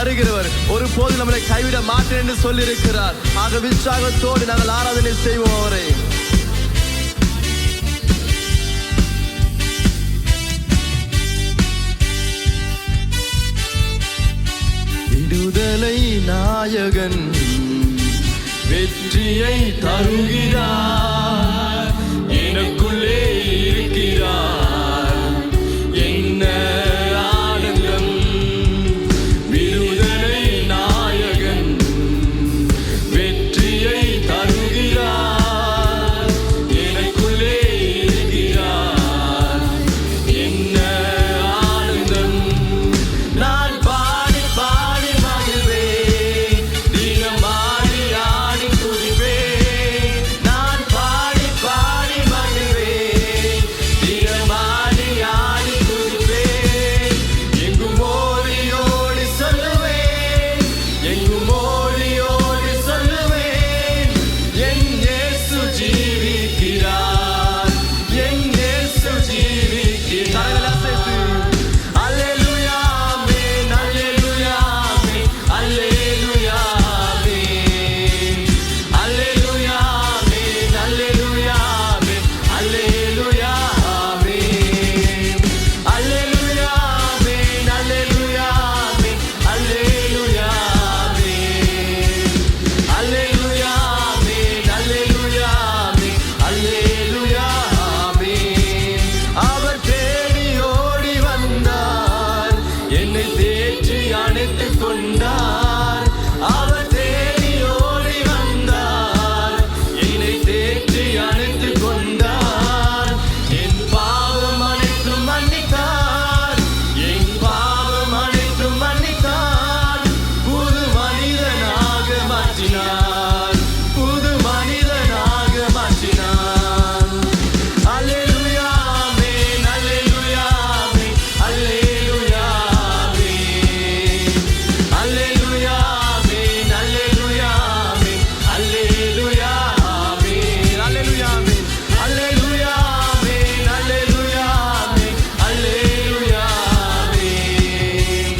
தருகிறவர், ஒரு போது நம்மளை கைவிட மாட்டேன் என்று சொல்லி இருக்கிறார். ஆக உற்சாகத்தோடு நாங்கள் ஆராதனை செய்வோம் அவரை. விடுதலை நாயகன் வெற்றியை தருகிறார், எனக்குள்ளே இருக்கிறார், என்ன ஆனந்தம். விடுதலை நாயகன் வெற்றியை தருகிறார், எனக்குள்ளே இருக்கிறார், என்ன ஆனந்தம். நான் பாடி பாடி மகிழ்வேன், தினம் ஆடி ஆடி துதிப்பேன். நான் பாடி பாடி மகிழ்வேன், தினம் ஆடி ஆடி துதிப்பேன். எங்கும் ஓடி ஓடி சொல்லுவேன், எங்கும் ஓடி ஓடி சொல்லுவேன், என் இயேசு ஜீவிக்கிறார், என் இயேசு ஜீவிக்கிறார். அல்லேலூயா ஆமென், அல்லேலூயா ஆமென், அல்லேலூயா ஆமென், அல்லேலூயா ஆமென், அல்லேலூயா ஆமென், அல்லேலூயா ஆமென், அல்லேலூயா ஆமென், அல்லேலூயா ஆமென், அல்லேலூயா ஆமென், அல்லேலூயா ஆமென், அல்லேலூயா ஆமென், அல்லேலூயா ஆமென். அவர் தேடி ஓடி வந்தார், என்னை தேற்றி அணைத்துக் கொண்டார். அவர் தேடி ஓடி வந்தார், என்னை தேற்றி அணைத்துக் கொண்டார். என் பாவம் அனைத்தும் மன்னித்தார், என் பாவம் அனைத்தும் மன்னித்தார். புது மனிதனாக மாற்றினார், புது மனிதனாக மாற்றினார். அல்லேலூயா ஆமென், அல்லேலூயா ஆமென், அல்லேலூயா ஆமென், அல்லேலூயா ஆமென், அல்லேலூயா ஆமென், அல்லேலூயா ஆமென், அல்லேலூயா ஆமென், அல்லேலூயா ஆமென், அல்லேலூயா ஆமென், அல்லேலூயா ஆமென்,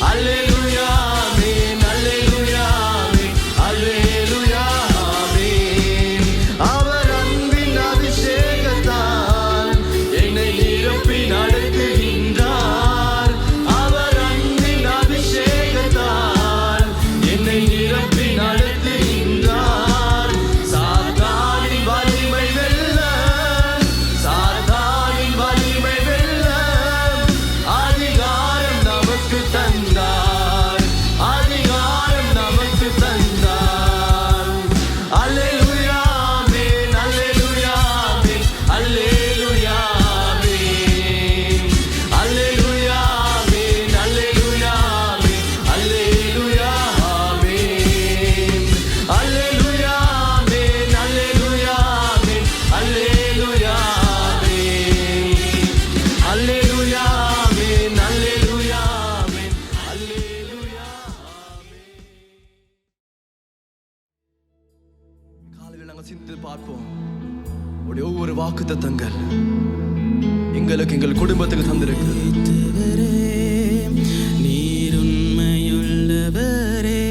அல்லேலூயா ஆமென், அல்லேலூயா ஆமென், அல்லேலூயா ஆமென். அவர் அன்பின் அபிஷேகத்தால் என்னை நிரப்பி நடத்துகின்றார். அவர் அன்பின் அபிஷேகத்தால் என்னை நிரப்பி நடத்துகின்றார். சாத்தானின் வலிமை வெல்ல, சாத்தானின் வலிமை வெல்ல அதிகாரம் நமக்கு தந்தார், அதிகாரம் நமக்கு தந்தார். அல்லேலூயா ஆமென், அல்லேலூயா ஆமென், அல்லேலூயா ஆமென், அல்லேலூயா ஆமென், அல்லேலூயா ஆமென், அல்லேலூயா ஆமென், அல்லேலூயா ஆமென், அல்லேலூயா ஆமென், அல்லேலூயா ஆமென், அல்லேலூயா ஆமென், அல்லேலூயா ஆமென், அல்லேலூயா ஆமென். காலையில் நாங்கள் சிந்தித்து பார்ப்போம், உடைய ஒவ்வொரு வாக்குத்தத்தங்கள் எங்களுக்கு எங்கள் குடும்பத்துக்கு தந்திருக்கு. நீர் உண்மையுள்ளவரே,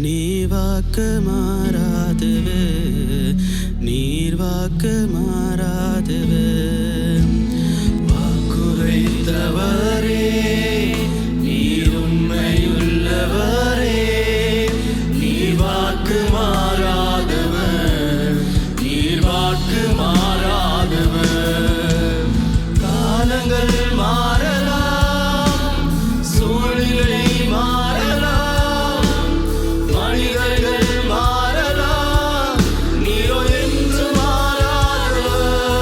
நீ வாக்கு மாறாதவர், நீர் வாக்கு மாறாதவர். வாக்குரைத்தவரே, நீர் உண்மையுள்ளவரே, நீர் வாக்கு மாறாதவர், நீர் வாக்கு மாறாதவர். காலங்கள் மாறலாம், சூழ்நிலை மாறலாம், மனிதர்கள் மாறலாம், நீரோ என்று மாறாதவர்.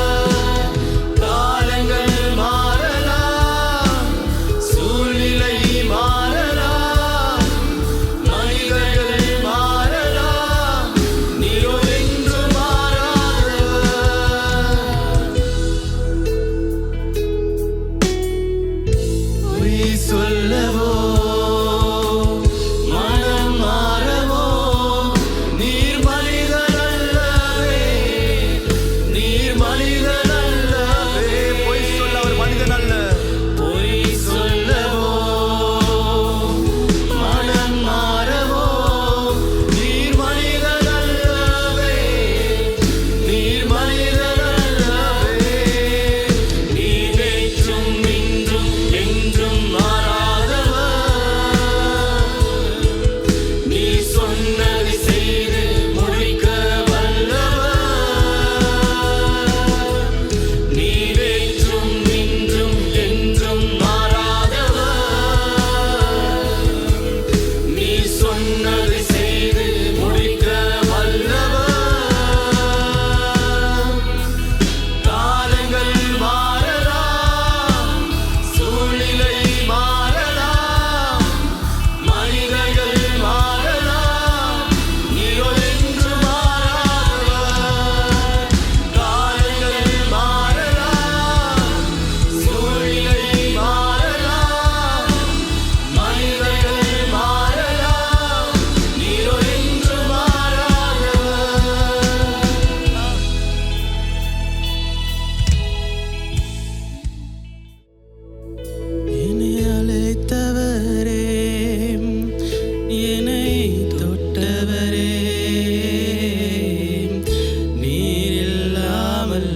தொட்டவரே, நீர் இல்லாமல்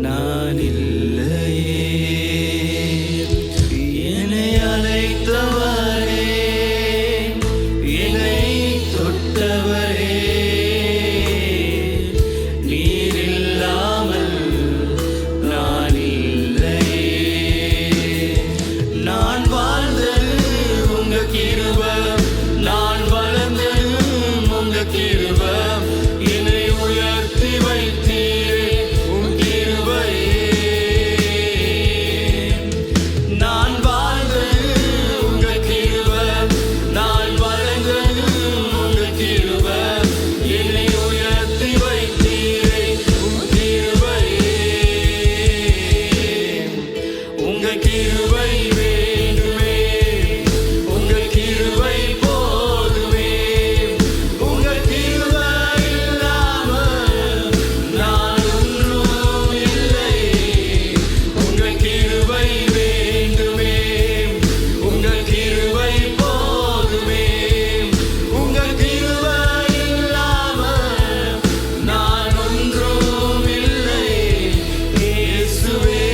நான் இல்லையே. என்னை அழைத்தவரே, என்னை தொட்டவரே, நீர் இல்லாமல் நான் இல்லையே. நான் வாழ்ந்தது உங்க கிருபை, நான் வளர்ந்தது உங்க கிருபை, என்னை உயர்த்தி வைத்தீரே உம் கிருபையே. நான் வாழ்ந்தது உங்க கிருபை, நான் வளர்ந்தது உங்க கிருபை, என்னை உயர்த்தி வைத்தீரே உம் கிருபையே. உங்க கிருபை வேண்டுமே, உங்க கிருபை போதுமே, உங்க கிருபை இல்லாம நான் ஒன்றும் இல்லை. உங்க கிருபை வேண்டுமே, உங்க கிருபை போதுமே, உங்க கிருபை இல்லாம நான் ஒன்றும் இல்லை. இயேசுவே.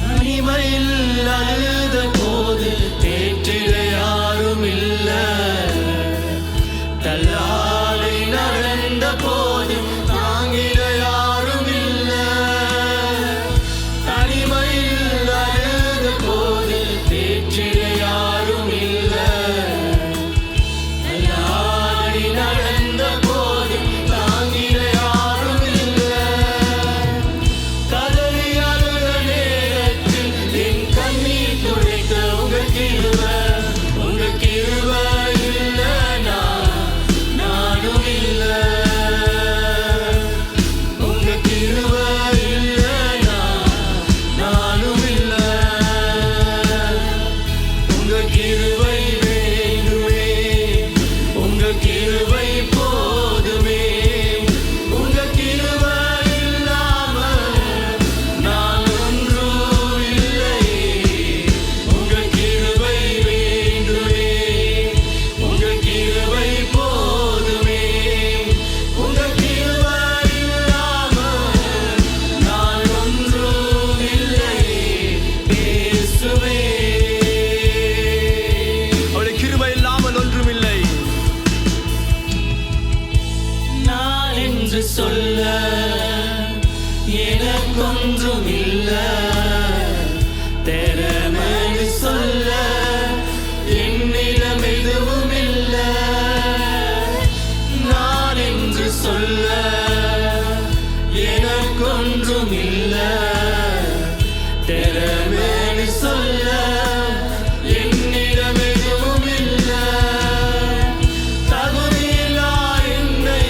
தனிமையில் அழுத போது தேற்றிட யாரும் இல்ல, தள்ளாடி நடந்த போது தாங்கிட யாரும் இல்ல. தனிமையில் அழுத போது தேற்றிட யாரும் இல்ல, தள்ளாடி நடந்த போது தாங்கிட யாரும் இல்ல. கதறி அழுத நேரத்தில் என் கண்ணீர் துடைத்த உங்க கிருபை, உங்க கிருபை இல்லைனா நானும் இல்ல. உங்க கிருபை இல்லைனா நானும் இல்ல. உங்க கிருபை வேண்டுமே, உங்க கிருபை போதுமே, உங்க கிருபை இல்லாம நான் ஒன்றும் இல்லை. உங்க கிருபை வேண்டுமே, உங்க கிருபை போதுமே, உங்க கிருபை இல்லாம நான் ஒன்றும் இல்லை. இயேசுவே. அவருடைய கிருபை இல்லாமல் ஒன்றுமில்லை. நான் என்று சொல்ல எனக்கொன்றும் இல்ல, திறமைன்னு சொல்ல என்னிடம் எதுவும் இல்ல. நான் என்று சொல்ல எனக்கொன்றும் இல்ல, திறமைன்னு சொல்ல என்னிடம் எதுவும் இல்ல. தகுதியில்லா என்னை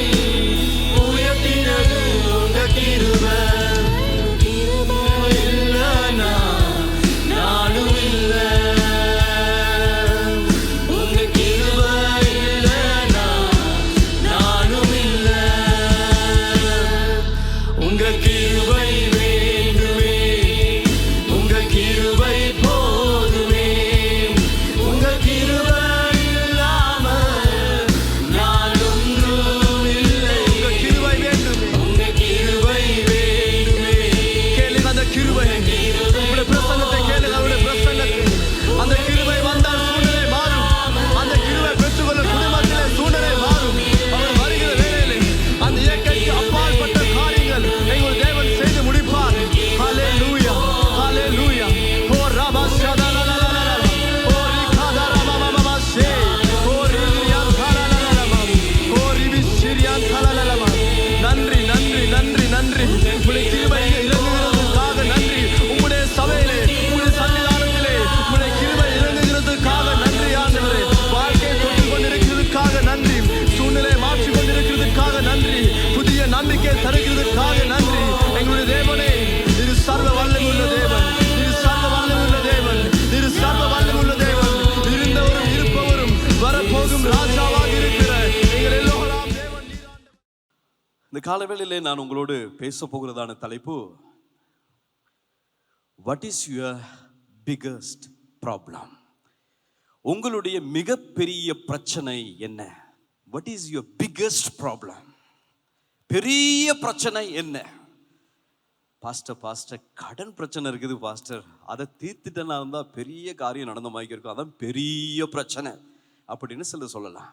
உயர்த்தினது உங்க கிருபை, இல்லைனா நானும் இல்ல. உங்க கிருபை இல்லைனா நானும் இல்ல. உங்க கிருபை வேண்டுமே, உங்க கிருபை போதுமே, உங்க கிருபை இல்லாம நான் ஒன்றும் இல்லை. உங்க கிருபை வேண்டுமே. உங்க கிருபை வேண்டுமே. கேளுங்க அந்த கிருபை. உங்களுடைய பிரசன்னத்தை கேளுங்க, அவருடைய பிரசன்னத்தை. அந்த கிருபை வந்தால் சூழ்நிலை மாறும். அந்த கிருபை பெற்றுக்கொள்ள குடும்பத்திலே சூழ்நிலை மாறும். அவர் வருகிற வேளையிலே அந்த இயற்கைக்கு அப்பாற்பட்ட காரியங்கள் எங்கள் தேவன் செய்து முடிப்பார். ஹல்லேலூயா, ஹல்லேலூயா. ஓ ரபா ஷதலலலலல. ஓ ரிகதரமமமமஷே. ஓ ரிலியான் தலலலலம. ஓ ரிபிஷிரியான் தலலலம. நன்றி, நன்றி, நன்றி, நன்றி. உங்களுடைய கிருபை இறங்குகிறதுக்காக நன்றி. உங்களுடைய சபையிலே, உங்களுடைய சன்னிதானத்திலே உங்களுடைய கிருபை இறங்குகிறதுக்காக நன்றி ஆண்டவரே. வாழ்க்கையை தொட்டுக் கொண்டிருக்கிறதுக்காக நன்றி. சூழ்நிலையை மாற்றிக் கொண்டிருக்கிறதுக்காக நன்றி. புதிய நம்பிக்கை தருகிறதுக்காக நன்றி. எங்களுடைய தேவனே, இது சர்வ வல்லமையுள்ள தேவன், இது சர்வ வல்லமையுள்ள தேவன், இது சர்வ வல்லமையுள்ள தேவன். இருந்தவரும் இருப்பவரும் வரப்போகும் ராஜாவாக இருக்கிற எங்கள் எல்லோராம் தேவன் நீர் ஆண்டவர். இந்த காலவேளையிலே நான் உங்களோடு பேச போகிறதான தலைப்பு, what is your biggest problem? உங்களுடைய மிகப்பெரிய பிரச்சனை என்ன? What is your biggest problem? பெரிய பிரச்சனை என்ன? பாஸ்டர் கடன் பிரச்சனை இருக்குது பாஸ்டர், அதை தீர்த்துட்டேன்னா இருந்தால் பெரிய காரியம் நடந்த மாதிரி இருக்கும், அதான் பெரிய பிரச்சனை அப்படின்னு சொல்லலாம்.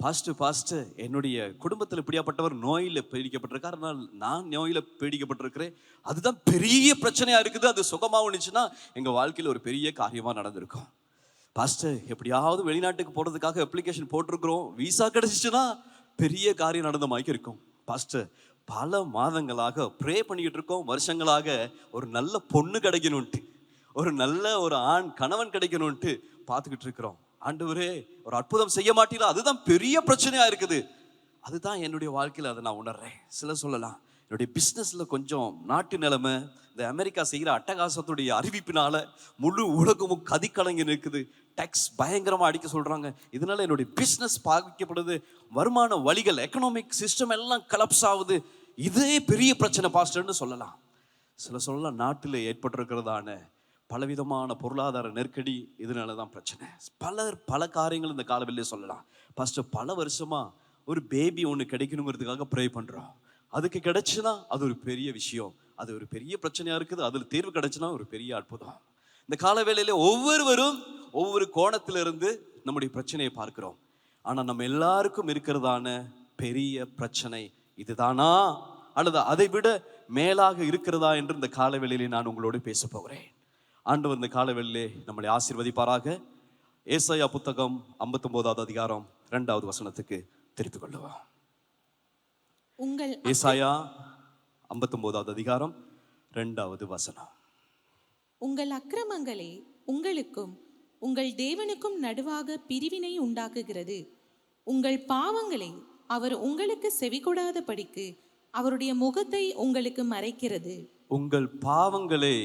பாஸ்டர் என்னுடைய குடும்பத்தில் இப்படியாப்பட்டவர் நோயில் பீடிக்கப்பட்டிருக்கார், நான் நோயில் பீடிக்கப்பட்டிருக்கிறேன், அதுதான் பெரிய பிரச்சனையாக இருக்குது, அது சுகமாகணுச்சுன்னா எங்கள் வாழ்க்கையில் ஒரு பெரிய காரியமாக நடந்திருக்கும். பாஸ்டர் எப்படியாவது வெளிநாட்டுக்கு போகிறதுக்காக அப்ளிகேஷன் போட்டிருக்கிறோம், விசா கிடச்சிச்சுன்னா பெரிய காரியம் நடந்த மாதிரி இருக்கும். பாஸ்டர் பல மாதங்களாக ப்ரே பண்ணிக்கிட்டு இருக்கோம், வருஷங்களாக ஒரு நல்ல பொண்ணு கிடைக்கணும்ட்டு, ஒரு ஆண் கணவன் கிடைக்கணும்ட்டு பார்த்துக்கிட்டு இருக்கிறோம். ஆண்டவரே ஒரு அற்புதம் செய்ய மாட்டீங்களா? அதுதான் பெரிய பிரச்சனையா இருக்குது. அதுதான் என்னுடைய வாழ்க்கையில் அதை நான் உணர்றேன். சொல்லலாம் என்னுடைய பிஸ்னஸில் கொஞ்சம் நாட்டு நிலைமை, இந்த அமெரிக்கா செய்கிற அட்டகாசத்துடைய அறிவிப்பினால முழு உலகமும் கதிக்கலங்கி நிற்குது, டேக்ஸ் பயங்கரமாக அடிக்க சொல்கிறாங்க, இதனால என்னுடைய பிஸ்னஸ் பாதிக்கப்படுது, வருமான வழிகள் எக்கனாமிக் சிஸ்டம் எல்லாம் கலப்ஸ் ஆகுது, இதே பெரிய பிரச்சனை பாஸ்டர்னு சொல்லலாம். சொல்லலாம் நாட்டில் ஏற்பட்டிருக்கிறதான பலவிதமான பொருளாதார நெருக்கடி, இதனால தான் பிரச்சனை. பல காரியங்கள் இந்த காலவெளியிலே சொல்லலாம். பாஸ்டர் பல வருஷமாக ஒரு பேபி ஒன்று கிடைக்கணுங்கிறதுக்காக ப்ரே பண்ணுறோம், அதுக்கு கிடைச்சுன்னா அது ஒரு பெரிய விஷயம், அது ஒரு பெரிய பிரச்சனையாக இருக்குது, அதில் தீர்வு கிடைச்சுன்னா ஒரு பெரிய அற்புதம். இந்த காலவேளையில ஒவ்வொருவரும் ஒவ்வொரு கோணத்திலிருந்து நம்முடைய பிரச்சனையை பார்க்கிறோம். ஆனால் நம்ம எல்லாருக்கும் இருக்கிறதான பெரிய பிரச்சனை இதுதானா அல்லது அதை விட மேலாக இருக்கிறதா என்று இந்த காலவேளையிலே நான் உங்களோடு பேச போகிறேன். ஆண்டவர் இந்த காலவேளையிலே நம்மளை ஆசீர்வதிப்பாராக. ஏசாயா புத்தகம் 59வது அதிகாரம் 2வது வசனத்துக்கு திருப்பிக் கொள்ளுவோம். ஏசாயா 59வது அதிகாரம் 2வது வசனம். உங்கள் அக்கிரமங்களே உங்களுக்கும் உங்கள் தேவனுக்கும் நடுவாக பிரிவினை உண்டாக்குகிறது. உங்கள் பாவங்களை அவர் உங்களுக்கு செவிகொடாதபடிக்கு அவருடைய முகத்தை உங்களுக்கு மறைக்கிறது. உங்கள் பாவங்களே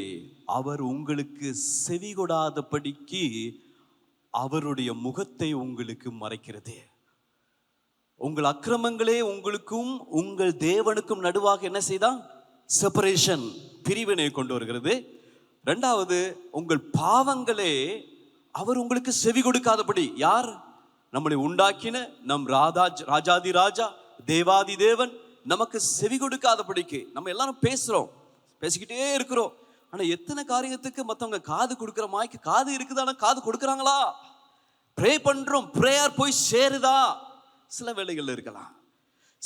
அவர் உங்களுக்கு செவிகொடாதபடிக்கு அவருடைய முகத்தை உங்களுக்கு மறைக்கிறது. உங்கள் அக்கிரமங்களே உங்களுக்கும் உங்கள் தேவனுக்கும் நடுவாக என்ன செய்தான்? செப்பரேஷன், பிரிவினை கொண்டு வருகிறது. ரெண்டாவது, உங்கள் பாவங்களே அவர் உங்களுக்கு செவி கொடுக்காதபடி. யார்? நம்மளை உண்டாக்கின நம் ராஜாதி ராஜா தேவாதி தேவன் நமக்கு செவி கொடுக்காதபடிக்கு. நம்ம எல்லாரும் பேசிக்கிட்டே இருக்கிறோம், ஆனா எத்தனை காரியத்துக்கு மற்றவங்க காது கொடுக்குற மாய்க்கு காது இருக்குது, ஆனா காது கொடுக்குறாங்களா? ப்ரே பண்றோம், ப்ரேயர் போய் சேருதா? சில வேளைகள் இருக்கலாம்.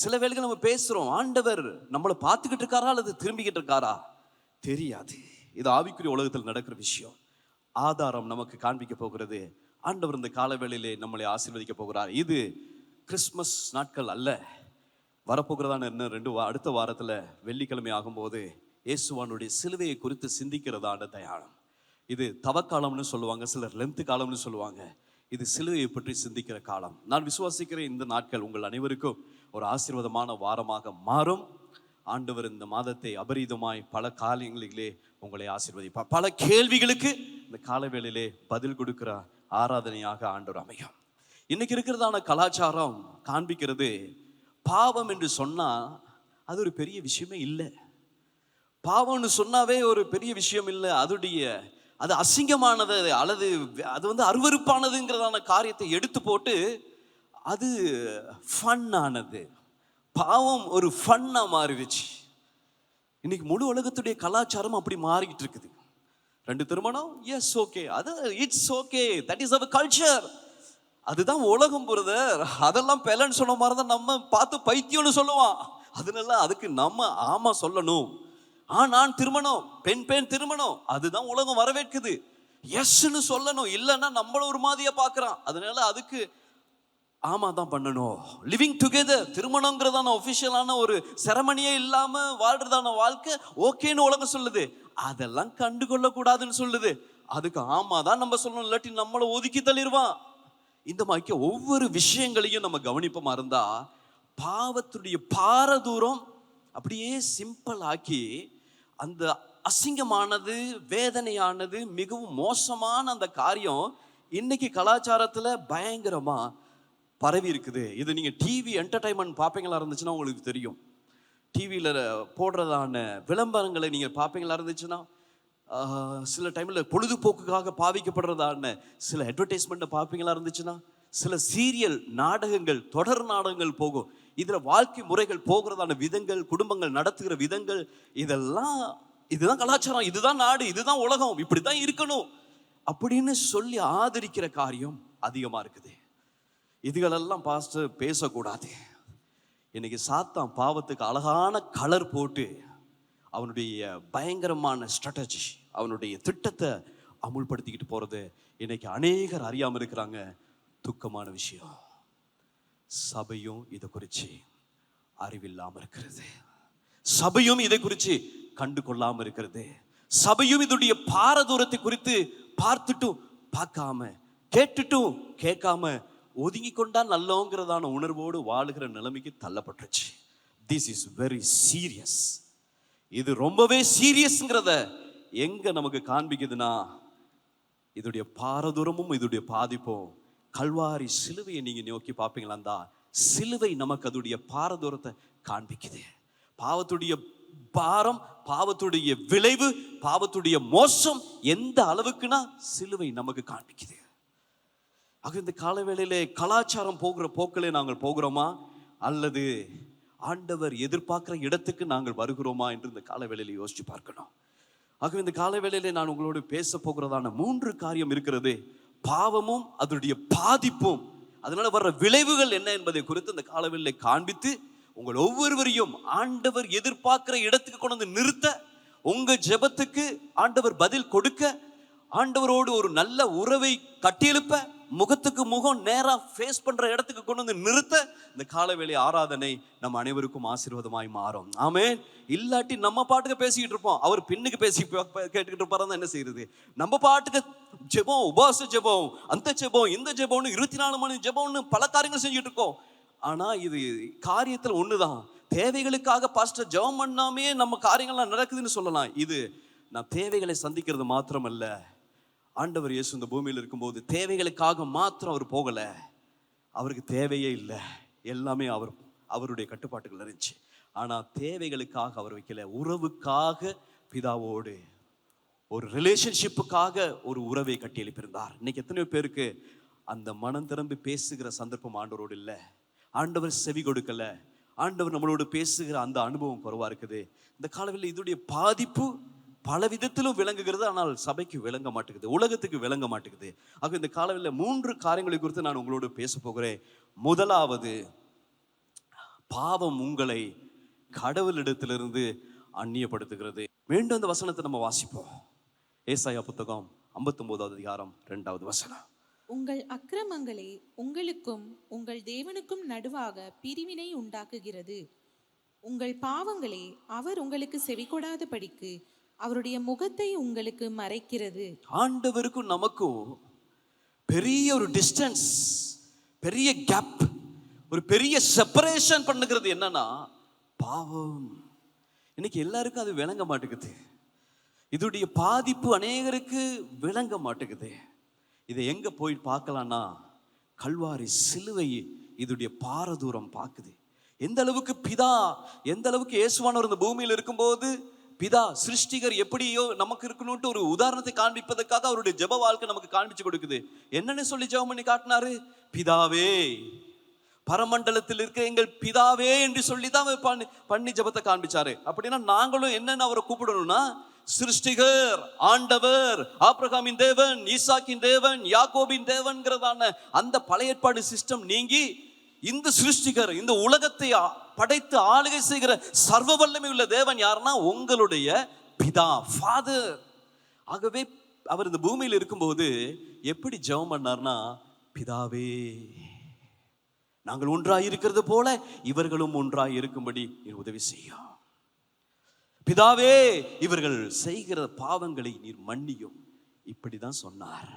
சில வேளைகள் நம்ம பேசுறோம், ஆண்டவர் நம்மளை பார்த்துக்கிட்டு இருக்காரா அல்லது திரும்பிக்கிட்டு இருக்காரா தெரியாது. இது ஆவிக்குரிய உலகத்தில் நடக்கிற விஷயம். ஆதாரம் நமக்கு காண்பிக்க போகிறது. ஆண்டவர் இந்த காலவேளையிலே நம்மளை ஆசீர்வதிக்க போகிறார். இது கிறிஸ்மஸ் நாட்கள் அல்ல, வரப்போகிறதான இன்னும் அடுத்த வாரத்தில் வெள்ளிக்கிழமை ஆகும்போது இயேசுவானுடைய சிலுவையை குறித்து சிந்திக்கிறதான தயானம். இது தவக்காலம்னு சொல்லுவாங்க, சிலர் லென்த்து காலம்னு சொல்லுவாங்க. இது சிலுவையை பற்றி சிந்திக்கிற காலம். நான் விசுவாசிக்கிறேன் இந்த நாட்கள் உங்கள் அனைவருக்கும் ஒரு ஆசீர்வாதமான வாரமாக மாறும். ஆண்டவர் இந்த மாதத்தை அபரீதமாய் பல காரியங்களிலே உங்களை ஆசீர்வதிப்பார். பல கேள்விகளுக்கு இந்த காலவேளையிலே பதில் கொடுக்கிற ஆராதனையாக ஆண்டவர் அமையும். இன்னைக்கு இருக்கிறதான கலாச்சாரம் காண்பிக்கிறது, பாவம் என்று சொன்னா அது ஒரு பெரிய விஷயமே இல்லை. பாவம்னு சொன்னாவே ஒரு பெரிய விஷயம் இல்லை, அது அசிங்கமானது அல்லது அது அருவருப்பானதுங்கிறதான காரியத்தை எடுத்து போட்டு அது ஃபன்னானது. பாவம் ஒரு ஃபன்னா மாறிடுச்சு. இன்னைக்கு முழு உலகத்துடைய கலாச்சாரம் அப்படி மாறிக்கிட்டு இருக்குது. 2 திருமணம், எஸ் ஓகே, அது it's okay, that is our culture. அதுதான் உலகம் பிரதர். அதெல்லாம் பெலன்னு சொன்ன மாதிரி தான் நம்ம பார்த்து பைத்தியம்னு சொல்லுவான். அதனால அதுக்கு நம்ம ஆமா சொல்லணும். ஆண் திருமணம், பெண் திருமணம், அதுதான் உலகம் வரவேற்குது. எஸ்ன்னு சொல்லணும், இல்லைன்னா நம்மள ஒரு மாதிரியா பார்க்கறான். அதனால அதுக்கு ஆமா தான் பண்ணணும். லிவிங் டுகெதர், திருமணங்கிறதான ஒஃபிஷியலான ஒரு செரமனியே இல்லாம வாழ்றதான வாழ்க்கை ஓகேன்னு உலகம் சொல்லுது. அதெல்லாம் கண்டுகொள்ள கூடாதுன்னு சொல்லுது. அதுக்கு ஆமா தான் நம்ம சொல்லணும், இல்லாட்டி நம்மளை ஒதுக்கி தள்ளிடுவான். இந்த மாதிரி ஒவ்வொரு விஷயங்களையும் நம்ம கவனிப்போமா இருந்தா பாவத்துடைய பாரதூரம் அப்படியே சிம்பிள் ஆக்கி அந்த அசிங்கமானது, வேதனையானது, மிகவும் மோசமான அந்த காரியம் இன்னைக்கு கலாச்சாரத்துல பயங்கரமா பரவி இருக்குது. இது நீங்க டிவி என்டர்டைன்மெண்ட் பார்ப்பீங்களா இருந்துச்சுன்னா உங்களுக்கு தெரியும். டிவியில போடுறதான விளம்பரங்களை நீங்க பார்ப்பீங்களா இருந்துச்சுன்னா சில டைமில் பொழுதுபோக்குக்காக பாவிக்கப்படுறதான சில அட்வர்டைஸ்மெண்ட்டை பார்ப்பீங்களா இருந்துச்சுன்னா, சில சீரியல் நாடகங்கள், தொடர் நாடகங்கள் போகும். இதில் வாழ்க்கை முறைகள் போகிறதான விதங்கள், குடும்பங்கள் நடத்துகிற விதங்கள், இதுதான் கலாச்சாரம், இதுதான் நாடு, இதுதான் உலகம், இப்படி தான் இருக்கணும் அப்படின்னு சொல்லி ஆதரிக்கிற காரியம் அதிகமாக இருக்குது. இதுகளெல்லாம் பாஸ்டர் பேசக்கூடாது. இன்னைக்கு சாத்தான் பாவத்துக்கு அழகான கலர் போட்டு அவனுடைய பயங்கரமான ஸ்ட்ராட்டஜி, அவனுடைய திட்டத்தை அமுல்படுத்திக்கிட்டு போறது இன்னைக்கு அநேகர் அறியாமல் இருக்கிறாங்க. துக்கமான விஷயம். சபையும் இதை குறித்து அறிவில்லாமல் இருக்கிறது. சபையும் இதை குறித்து கண்டு கொள்ளாமல் இருக்கிறது. சபையும் இதனுடைய பாரதூரத்தை குறித்து பார்த்துட்டும் பார்க்காம, கேட்டுட்டும் கேட்காம, ஒதுங்கி கொண்டா நல்லோங்கிறதான உணர்வோடு வாழுகிற நிலைமைக்கு தள்ளப்பட்டுருச்சு. This is very serious. இது ரொம்பவே சீரியஸ்ங்கிறத எங்க நமக்கு காண்பிக்குதுன்னா, இதோடைய பாரதூரமும் இதோடைய பாதிப்பும் கல்வாரி சிலுவையை நீங்க நோக்கி பார்ப்பீங்களா, அந்த சிலுவை நமக்கு அதோடைய பாரதூரத்தை காண்பிக்குது. பாவத்துடைய பாரம், பாவத்துடைய விளைவு, பாவத்துடைய மோசம் எந்த அளவுக்குன்னா சிலுவை நமக்கு காண்பிக்குது. ஆக இந்த காலவேளையிலே கலாச்சாரம் போகிற போக்கிலே நாங்கள் போகிறோமா, அல்லது ஆண்டவர் எதிர்பார்க்கிற இடத்துக்கு நாங்கள் வருகிறோமா என்று இந்த காலவேளையில யோசிச்சு பார்க்கணும். ஆகவே இந்த காலவேளையிலே நான் உங்களோடு பேச போகிறதான 3 காரியம் இருக்கிறது. பாவமும் அதனுடைய பாதிப்பும், அதனால வர்ற விளைவுகள் என்ன என்பதை குறித்து இந்த காலவேளையிலே காண்பித்து உங்கள் ஒவ்வொருவரையும் ஆண்டவர் எதிர்பார்க்கிற இடத்துக்கு கொண்டு வந்து நிறுத்த, உங்க ஜெபத்துக்கு ஆண்டவர் பதில் கொடுக்க, ஆண்டவரோடு ஒரு நல்ல உறவை கட்டியெழுப்ப, முகத்துக்கு முகம் நேரா ஃபேஸ் பண்ற இடத்துக்கு கொண்டு வந்து நிறுத்த இந்த காலவேளை ஆராதனை நம்ம அனைவருக்கும் ஆசீர்வாதமாய் மாறும். ஆமென். இல்லாட்டி நம்ம பாட்டுக்கு பேசிக்கிட்டு இருப்போம், அவர் பின்னுக்கு பேசி கேட்டுக்கிட்டு இருப்பாரு. என்ன செய்யறது? நம்ம பாட்டுக்கு ஜெபம், உபவாச ஜெபம், அந்த ஜெபம், இந்த ஜெபம்னு 24 மணி ஜெபம்னு பல காரியங்கள் செஞ்சுட்டு இருக்கோம். ஆனா இது காரியத்துல ஒண்ணுதான். தேவைகளுக்காக பாஸ்டர் ஜெபம் பண்ணாமே நம்ம காரியங்கள்லாம் நடக்குதுன்னு சொல்லலாம். இது நான் தேவைகளை சந்திக்கிறது மாத்திரமல்ல, ஆண்டவர் இயேசு இந்த பூமியில் இருக்கும்போது தேவைகளுக்காக மாத்திரம் அவர் போகல. அவருக்கு தேவையே இல்லை, எல்லாமே அவருடைய கட்டுப்பாட்டுகள் இருந்துச்சு. ஆனா தேவைகளுக்காக அவர் வைக்கல, உறவுக்காக பிதாவோடு ஒரு ரிலேஷன்ஷிப்புக்காக ஒரு உறவை கட்டி எழுப்பியிருந்தார். இன்னைக்கு எத்தனையோ பேருக்கு அந்த மனம் திரும்பி பேசுகிற சந்தர்ப்பம் ஆண்டவரோடு இல்லை. ஆண்டவர் செவி கொடுக்கல, ஆண்டவர் நம்மளோடு பேசுகிற அந்த அனுபவம் குறைவா இருக்குது. இந்த காலவில் இதோடைய பாதிப்பு பல விதத்திலும் விளங்குகிறது, ஆனால் சபைக்கு விளங்க மாட்டேங்குது, உலகத்துக்கு விளங்க மாட்டேங்குது. ஆக இந்த காலவில் 3 காரியங்களை குறித்து நான் உங்களோடு பேச போகிறேன். முதலாவது, பாவம் உங்களை கடவுளிடத்திலிருந்து அந்நியப்படுத்துகிறது. மீண்டும் அந்த வசனத்தை நம்ம வாசிப்போம். ஏசாயா புத்தகம் 59வது அதிகாரம் 2வது வசனம். உங்கள் அக்கிரமங்களே உங்களுக்கும் உங்கள் தேவனுக்கும் நடுவாக பிரிவினை உண்டாக்குகிறது. உங்கள் பாவங்களே அவர் உங்களுக்கு செவிகொடாதபடிக்கு அவருடைய முகத்தை உங்களுக்கு மறைக்கிறது. ஆண்டவருக்கும் நமக்கும் பெரிய ஒரு டிஸ்டன்ஸ், பெரிய கேப், ஒரு பெரிய செப்பரேஷன் பண்ணுகிறது என்னன்னா பாவம். இன்னைக்கு எல்லாருக்கும் அது விளங்க மாட்டேங்குது. இதோடைய பாதிப்பு அநேகருக்கு விளங்க மாட்டேங்குது. இதை எங்க போய் பார்க்கலாம்னா, கல்வாரி சிலுவை இதோடைய பாரதூரம் பார்க்குது. எந்த அளவுக்கு பிதா, எந்த அளவுக்கு இயேசுவானவர் இந்த பூமியில் இருக்கும்போது பிதா சிருஷ்டிகர் எப்படியோ நமக்கு இருக்கணும்ட்டு ஒரு உதாரணத்தை காண்பிப்பதற்காக அவருடைய ஜெப வாழ்க்கை நமக்கு காண்பிச்சு கொடுக்குது. என்னன்னு சொல்லி ஜெபம் பண்ணி காட்டினாரு? பிதாவே, பரமண்டலத்தில் இருக்க எங்கள் பிதாவே என்று சொல்லி தான் பண்ணி ஜெபத்தை காண்பிச்சாரு. அப்படின்னா நாங்களும் என்னன்னு அவரை கூப்பிடணும்னா, சிருஷ்டிகர், ஆண்டவர், ஆபிரகாமின் தேவன், ஈசாக்கின் தேவன், யாக்கோபின் தேவன்கிறதான அந்த பழைய ஏற்பாடு சிஸ்டம் நீங்கி இந்த சிருஷ்டிகர், இந்த உலகத்தை படைத்து ஆளுகை செய்கிற சர்வ வல்லமை உள்ள தேவன் யாருன்னா உங்களுடைய பிதா, ஃபாதர். ஆகவே அவர் இந்த பூமியில் இருக்கும்போது எப்படி ஜெபம் பண்ணார்னா, பிதாவே, நாங்கள் ஒன்றாய் இருக்கிறது போல இவர்களும் ஒன்றாய் இருக்கும்படி நீர் உதவி செய்யும். பிதாவே, இவர்கள் செய்கிற பாவங்களை நீர் மன்னியும். இப்படிதான் சொன்னார்.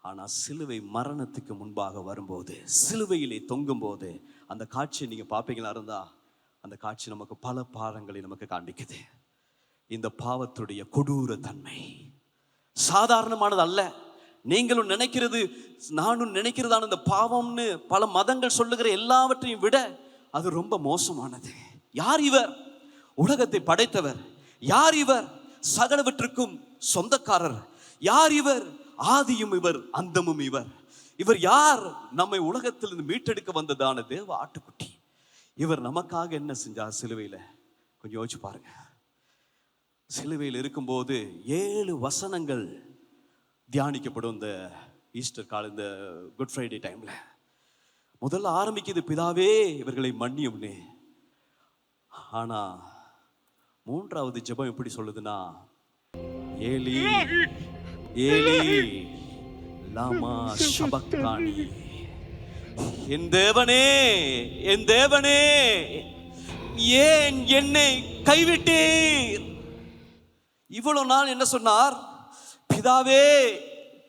ஆனா சிலுவை மரணத்துக்கு முன்பாக வரும்போது, சிலுவையிலே தொங்கும் போது அந்த காட்சியை நீங்க பார்ப்பீங்களா இருந்தா, அந்த காட்சி நமக்கு பல பாடங்களை நமக்கு காண்பிக்குது. இந்த பாவத்துடைய கொடூர தன்மை சாதாரணமானது அல்ல. நீங்களும் நினைக்கிறது, நானும் நினைக்கிறதான இந்த பாவம்னு பல மதங்கள் சொல்லுகிற எல்லாவற்றையும் விட அது ரொம்ப மோசமானது. யார் இவர்? உலகத்தை படைத்தவர். யார் இவர்? சகலவற்றுக்கும் சொந்தக்காரர். யார் இவர்? ஆதியும் இவர், அந்தமும் இவர். இவர் யார்? நம்மை உலகத்திலிருந்து மீட்டெடுக்க வந்ததான தேவ ஆட்டுக்குட்டி. இவர் நமக்காக என்ன செஞ்சார் சிலுவையில? கொஞ்சம் யோசிச்சு பாருங்க. சிலுவையில் இருக்கும்போது 7 வசனங்கள் தியானிக்கப்படும் இந்த ஈஸ்டர் கால, இந்த குட் ஃப்ரைடே டைம்ல. முதல்ல ஆரம்பிக்குது, பிதாவே இவர்களை மன்னியும்னு. ஆனா 3வது ஜெபம் எப்படி சொல்லுதுன்னா, ஏலி ஏலி லாமா ஷபக்தானி, என் தேவனே என் தேவனே ஏன் என்னை கைவிட்டீர்? இவ்வளவு நாள் என்ன சொன்னார்? பிதாவே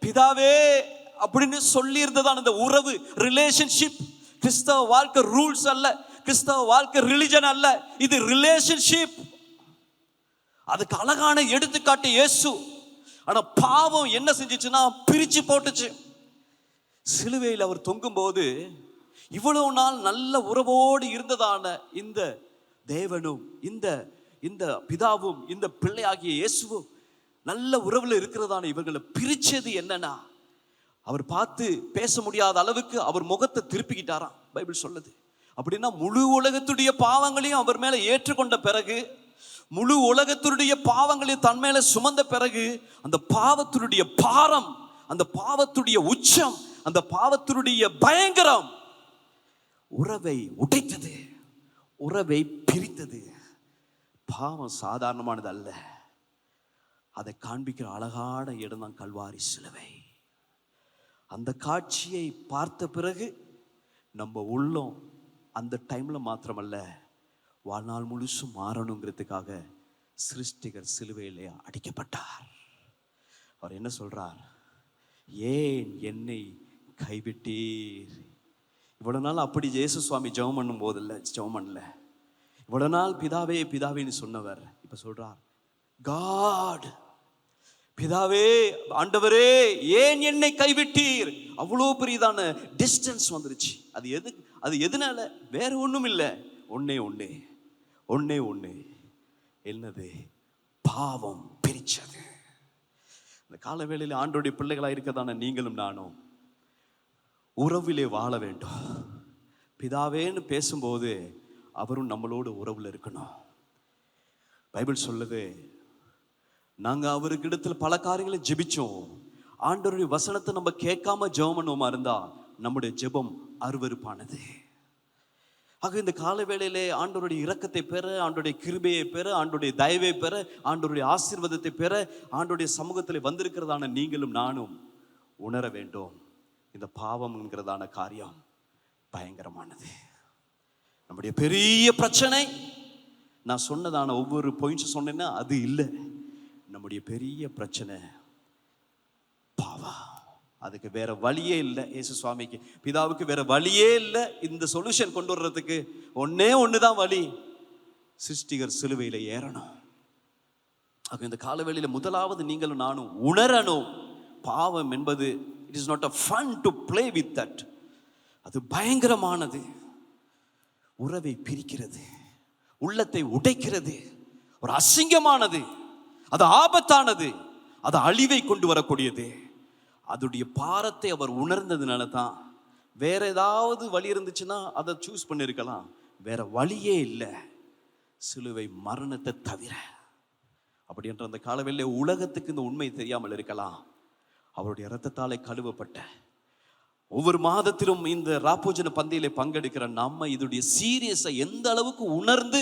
பிதாவே அப்படின்னு சொல்லி இருந்ததான் இந்த உறவு, ரிலேஷன்ஷிப். கிறிஸ்தவ வாழ்க்கை ரூல்ஸ் அல்ல, கிறிஸ்தவ வாழ்க்கை ரிலிஜன் அல்ல, இது ரிலேஷன்ஷிப். அதுக்கு அழகான எடுத்துக்காட்டு இயேசு. ஆனா பாவம் என்ன செஞ்சிச்சுன்னா பிரிச்சு போட்டுச்சு. சிலுவையில் அவர் தொங்கும் போது இவ்வளவு நாள் நல்ல உறவோடு இருந்ததான இந்த தேவனும் இந்த பிதாவும் இந்த பிள்ளையாகிய இயேசுவும் நல்ல உறவுல இருக்கிறதான இவர்களை பிரிச்சது என்னன்னா, அவர் பார்த்து பேச முடியாத அளவுக்கு அவர் முகத்தை திருப்பிக்கிட்டாராம் பைபிள் சொல்லுது. அப்படின்னா முழு உலகத்துடைய பாவங்களையும் அவர் மேல ஏற்றுக்கொண்ட பிறகு, முழு உலகத்தினுடைய பாவங்களையும் தன் மேல சுமந்த பிறகு, அந்த பாவத்தினுடைய பாரம், அந்த பாவத்துடைய உச்சம், அந்த பாவத்தினுடைய பயங்கரம் உறவை உடைத்தது, உறவை பிரித்தது. பாவம் சாதாரணமானது அல்ல. அதை காண்பிக்கிற அழகான இடம் தான் கல்வாரி சிலுவை. அந்த காட்சியை பார்த்த பிறகு நம்ம உள்ளம் அந்த டைம்ல மாத்திரமல்ல, வாழ்நாள் முழுசும் மாறணுங்கிறதுக்காக சிருஷ்டிகர் சிலுவையிலே அடிக்கப்பட்டார். அவர் என்ன சொல்றார்? ஏன் என்னை கைவிட்டீர்? இவ்வளவு நாள் அப்படி இயேசு சுவாமி ஜெபம் பண்ணும் போதில்லை, ஜெபம் பண்ணல. இவ்வளவு நாள் பிதாவே பிதாவேன்னு சொன்னவர் இப்ப சொல்றார், காட், பிதாவே ஆண்டவரே ஏன் என்னை கைவிட்டீர்? அவ்வளோ பெரியதான டிஸ்டன்ஸ் வந்துருச்சு. அது எதனால? வேற ஒண்ணும் இல்லை, ஒன்னே ஒண்ணு. என்னது? பாவம் பிரிச்சது. இந்த காலவேளையில் ஆண்டோடைய பிள்ளைகளா இருக்கதான நீங்களும் நானும் உறவிலே வாழ வேண்டும். பிதாவேன்னு பேசும்போது அவரும் நம்மளோட உறவுல இருக்கணும். பைபிள் சொல்லுது, நாங்க அவருக்கு இடத்துல பல காரியங்களை ஜெபிச்சோம், ஆண்டவருடைய வசனத்தை நம்ம கேட்காம ஜெபம் பண்ணுவோமா இருந்தா நம்முடைய ஜெபம் அருவருப்பானது. ஆக இந்த கால வேளையிலே ஆண்டவருடைய இரக்கத்தை பெற, ஆண்டவருடைய கிருபையை பெற, ஆண்டவருடைய தயவை பெற, ஆண்டவருடைய ஆசீர்வாதத்தை பெற ஆண்டவருடைய சமூகத்தில் வந்திருக்கிறதான நீங்களும் நானும் உணர வேண்டும். இந்த பாவம் என்கிறதான காரியம் பயங்கரமானது. நம்முடைய பெரிய பிரச்சனை, நான் சொன்னதான ஒவ்வொரு பாயிண்ட்ஸ் சொன்னேன்னா அது இல்லை. நம்முடைய பெரிய பிரச்சனை பாவம். அதுக்கு வேற வழியே இல்லை. இயேசு சுவாமிக்கு, பிதாவுக்கு வேற வழியே இல்லை. இந்த சொல்யூஷன் கொண்டு வர்றதுக்கு ஒண்ணுதான் வழி, சிருஷ்டிகர் சிலுவையில ஏறணும். ஆக இந்த காலவெளியில முதலாவது நீங்களும் நானும் உணரணும், பாவம் என்பது it is not a fun to play with that. அது பயங்கரமானது, உறவை பிரிக்கிறது, உள்ளத்தை உடைக்கிறது, ஒரு அசிங்கமானது, அது ஆபத்தானது, அது அழிவை கொண்டு வரக்கூடியது. அதோடைய பாரத்தை அவர் உணர்ந்ததுனால தான். வேற ஏதாவது வழி இருந்துச்சுன்னா அதை சூஸ் பண்ணிருக்கலாம், வேற வழியே இல்லை, சிலுவை மரணத்தை தவிர. அப்படி என்ற அந்த காலவெளியிலே உலகத்துக்கு இந்த உண்மை தெரியாமல் இருக்கலாம். அவருடைய இரத்தத்தாலே கழுவப்பட்ட ஒவ்வொரு மாதத்திலும் இந்த ராப்போஜன பந்தியிலே பங்கெடுக்கிற நம்ம இதோடைய சீரியஸை எந்த அளவுக்கு உணர்ந்து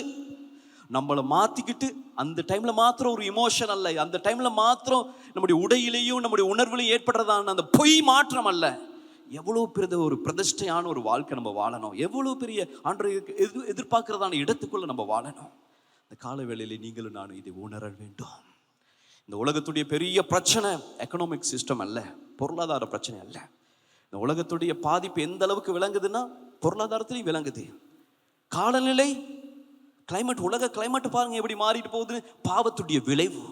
நம்மளை மாத்திக்கிட்டு, அந்த டைம்ல மாத்திரம் ஒரு இமோஷன் அல்ல, அந்த டைம்ல மாத்திரம் நம்முடைய உடையிலையும் நம்முடைய உணர்வுலையும் ஏற்படுறதான அந்த பொய் மாற்றம் அல்ல, எவ்வளவு பெரிய ஒரு பிரதிஷ்டையான ஒரு வாழ்க்கை நம்ம வாழணும், எவ்வளவு பெரிய ஆண்டவரை எதிர்பார்க்கிறதான இடத்துக்குள்ள நம்ம வாழணும். இந்த காலவேளையிலே நீங்களும் நானும் இதை உணர வேண்டும். இந்த உலகத்துடைய பெரிய பிரச்சனை எக்கனாமிக் சிஸ்டம் அல்ல, பொருளாதார பிரச்சனை அல்ல. இந்த உலகத்துடைய பாதிப்பு எந்த அளவுக்கு விளங்குதுன்னா பொருளாதாரத்திலையும் விளங்குது. காலநிலை, கிளைமேட், உலக கிளைமேட் பாருங்க எப்படி மாறிட்டு போகுது, பாவத்துடைய விளைவு.